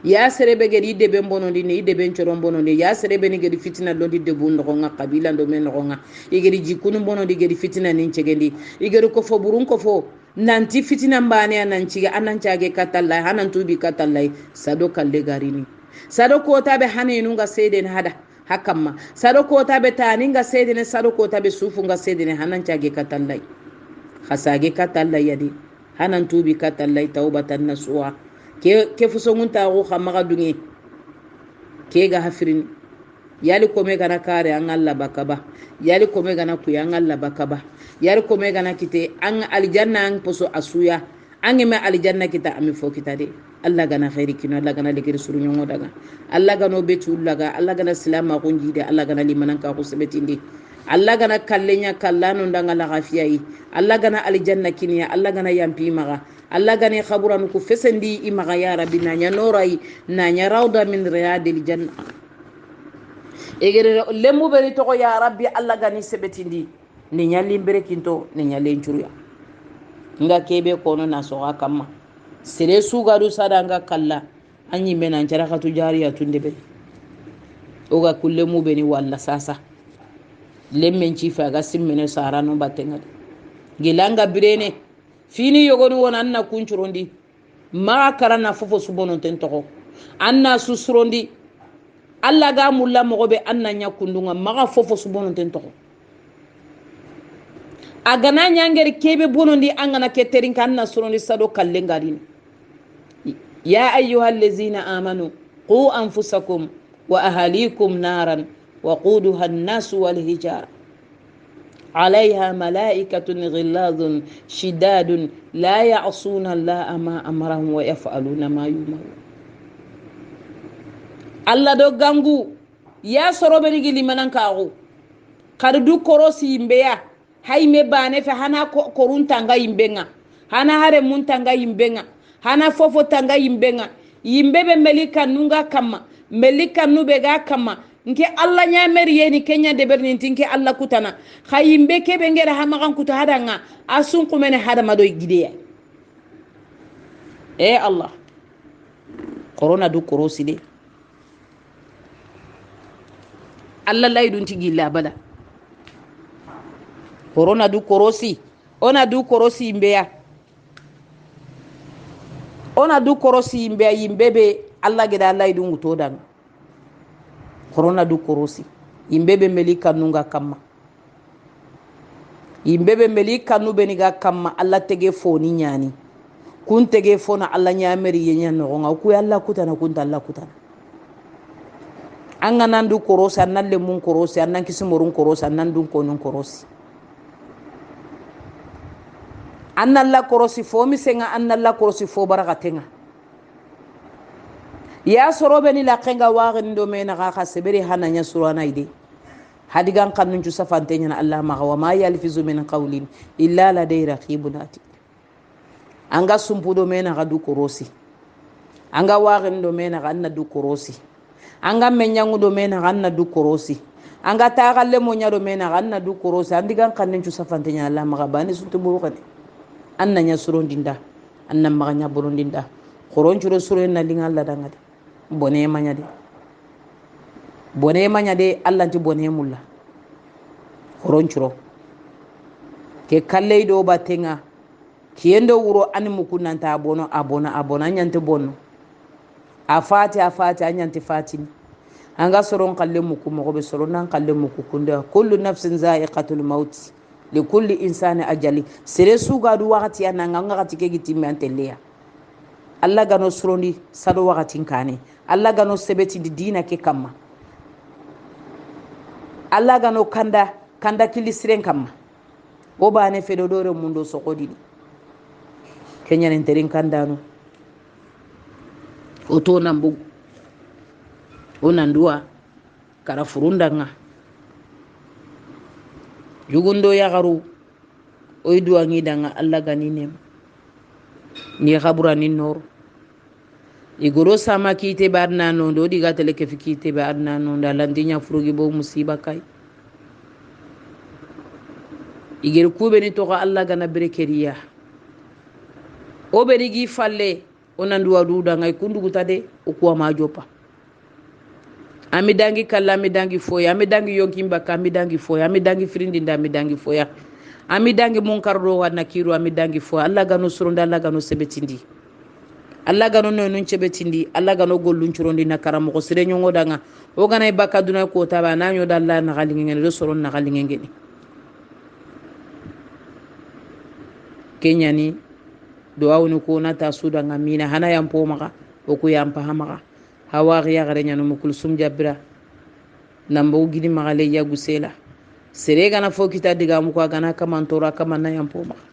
ya serebe ge ide ben bonondi ne ide ben choron bonondi ya serebe ni ge fitina londi de bu ndonga kabila ndo men ndonga igeri jikunu bonondi ge fitina nin cegendi igeri ko fo burun ko fo nanti fitina mbane ananci anancaage katalla hanan tubi katalla sado kalle garini sado ko tabe hanenu nga seden hada hakamma sado ko tabe tani nga seden sado ko tabe sufu nga seden hanancaage katalla khasage katalla yadi hanan tubi katalla tawbatan nasuha ke fusongun ta go khamaga dungi ke ga hafirin yali kome gana kare an Allah bakaba yali kome gana kuya an Allah bakaba yali kome gana kite an aljanna an poso asuya an me aljanna kita ami fo kita de Allah gana khairi kino Allah gana lekir suru nyongo daga Allah gana betu laga Allah gana silama kunji de Allah gana limanan ka kusebetindi Allah gana kallenya kallano ndanga la gafiyai Allah gana aljanna kiniya Allah gana yampi maga Allah gana khaburan ku fesendi imaga ya rabbi nanya norai nanya rawda min riyadil janna egere lemu beri to ya rabbi Allah gani sebetindi ni nyali berekinto ni nyali nchuruya nga kebe kono na so akamma sere su garu sadanga kalla anyi mena njara khatu jariya tunde be oga kullemu beni walla sasa lemmen ci faga simmene sarano batenga gilanga birene fini yogoni wona anna kunchurondi ma karana fofo subono tentoko anna susurondi Allah ga mulla mogobe annanya kundunga maga fofo subono tentoko agana nyangeri kebe bonondi angana keterin kanna surondi sado kallengarini ya ayyuhallazina amanu qu anfusakum wa ahalikum naran waquduha an-nas wal hijara عليها ملائكة غلاظ شداد لا يعصون الله ما أمرهم ويفعلون ما يؤمرون Allah do gangu ya sorobe ni gili manankago kardu korosi imbeya haime bane fe hana korun tanga imbenga hana hare mun tanga imbenga hana fofo tanga imbenga imbebe melika nunga kama melika nube ga kama nke Allah nya meriye ni Kenya de berni tinke Allah kutana khayimbe kebe ngere hamagan kuta hadanga asun kumene hada mado gideya Allah corona du korosi de Allah laydun tigilla bala corona du korosi ona du korosi imbeya ona du korosi imbeya imbebe Allah gida laydun utodan corona du korosi imbebe melika nunga kama imbebe melika nubeniga kama Allah tege foni nyani kun tege fona Allah nyameri yenya no ku Allah kutana kun Allah kutana anga nandu korosi annalle mun korosi annan kisimorun korosi annan dun konun korosi annalla korosi fo mi senga annalla korosi fo barakatenga ya sorobe ni la kenga wagin do mena ga khasberi hananya surana ide hadigan kannun ju safantenya na Allah ma wa ma yalfizu min qawlin illa ladai raqibun atid anga sumpu do mena ga du korosi anga wagin do mena ga anna du korosi anga menyangu do mena ga anna du korosi anga ta galle mo nyado mena ganna du korosi andigan kannen cu safante nya Allah maga bani suntu buru kati anna nya surondinda anna maga nya borondinda khoron curo suro na linga Allah dangade bone manya de Allah ti bone mulla khoron curo ke kalle do batenga kiyendo wuro ani mukunanta abona nyante bonno afati anyanti fatini anga soron kalle muku mo be soron nan kalle muku kunda kullu nafsin za'iqatul maut li kulli insani ajali sere suga du wakati ananga ngati ke gitimi anteleya Allah gano sorondi sado wakati kane Allah gano sebeti di dina ke kamma Allah gano kanda kilisiren kamma o bane fedodore mundo sokodi kenya nenterin kandano oto nambu onandua kara furundanga jugundo yagaru oidu angidanga Allah ganinem ni khabura ni nor igoro sama kite barna no do diga tele ke fikite barna no dalandinya furugi bo musiba kai igir kube ni to Allah gana berekeriya o berigi falle onandua duda ngai kundugu tade o kuwa ma jopa ami dangi kala ami dangi foya ami dangi yonkimba ka ami dangi foya ami dangi firindi nda ami dangi foya ami dangi munkardo wa nakiru ami dangi foya Allah gano surunda Allah gano sebetindi Allah gano no nun cebetindi Allah gano gollun curondi na karamo ko sire nyongo danga o gana ibaka duna ko taba na nyo dalla na galingen do soron na galingen geni kenyani do awnu ko nata suda ngamina hana yampo maka o ko yampa hamaka hawaqiya garenya no mukulsum jabra nambo gidi magale ya gusela sere gana fokita diga mu ko gana kamantora kamana yampo maka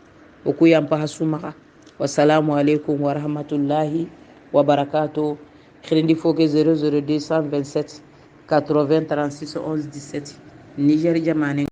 o ko yampa hasumaka wassalamu alaikum wa rahmatullahi wa barakatuh khirindi foke 00227 80 36 11 17 Niger jamane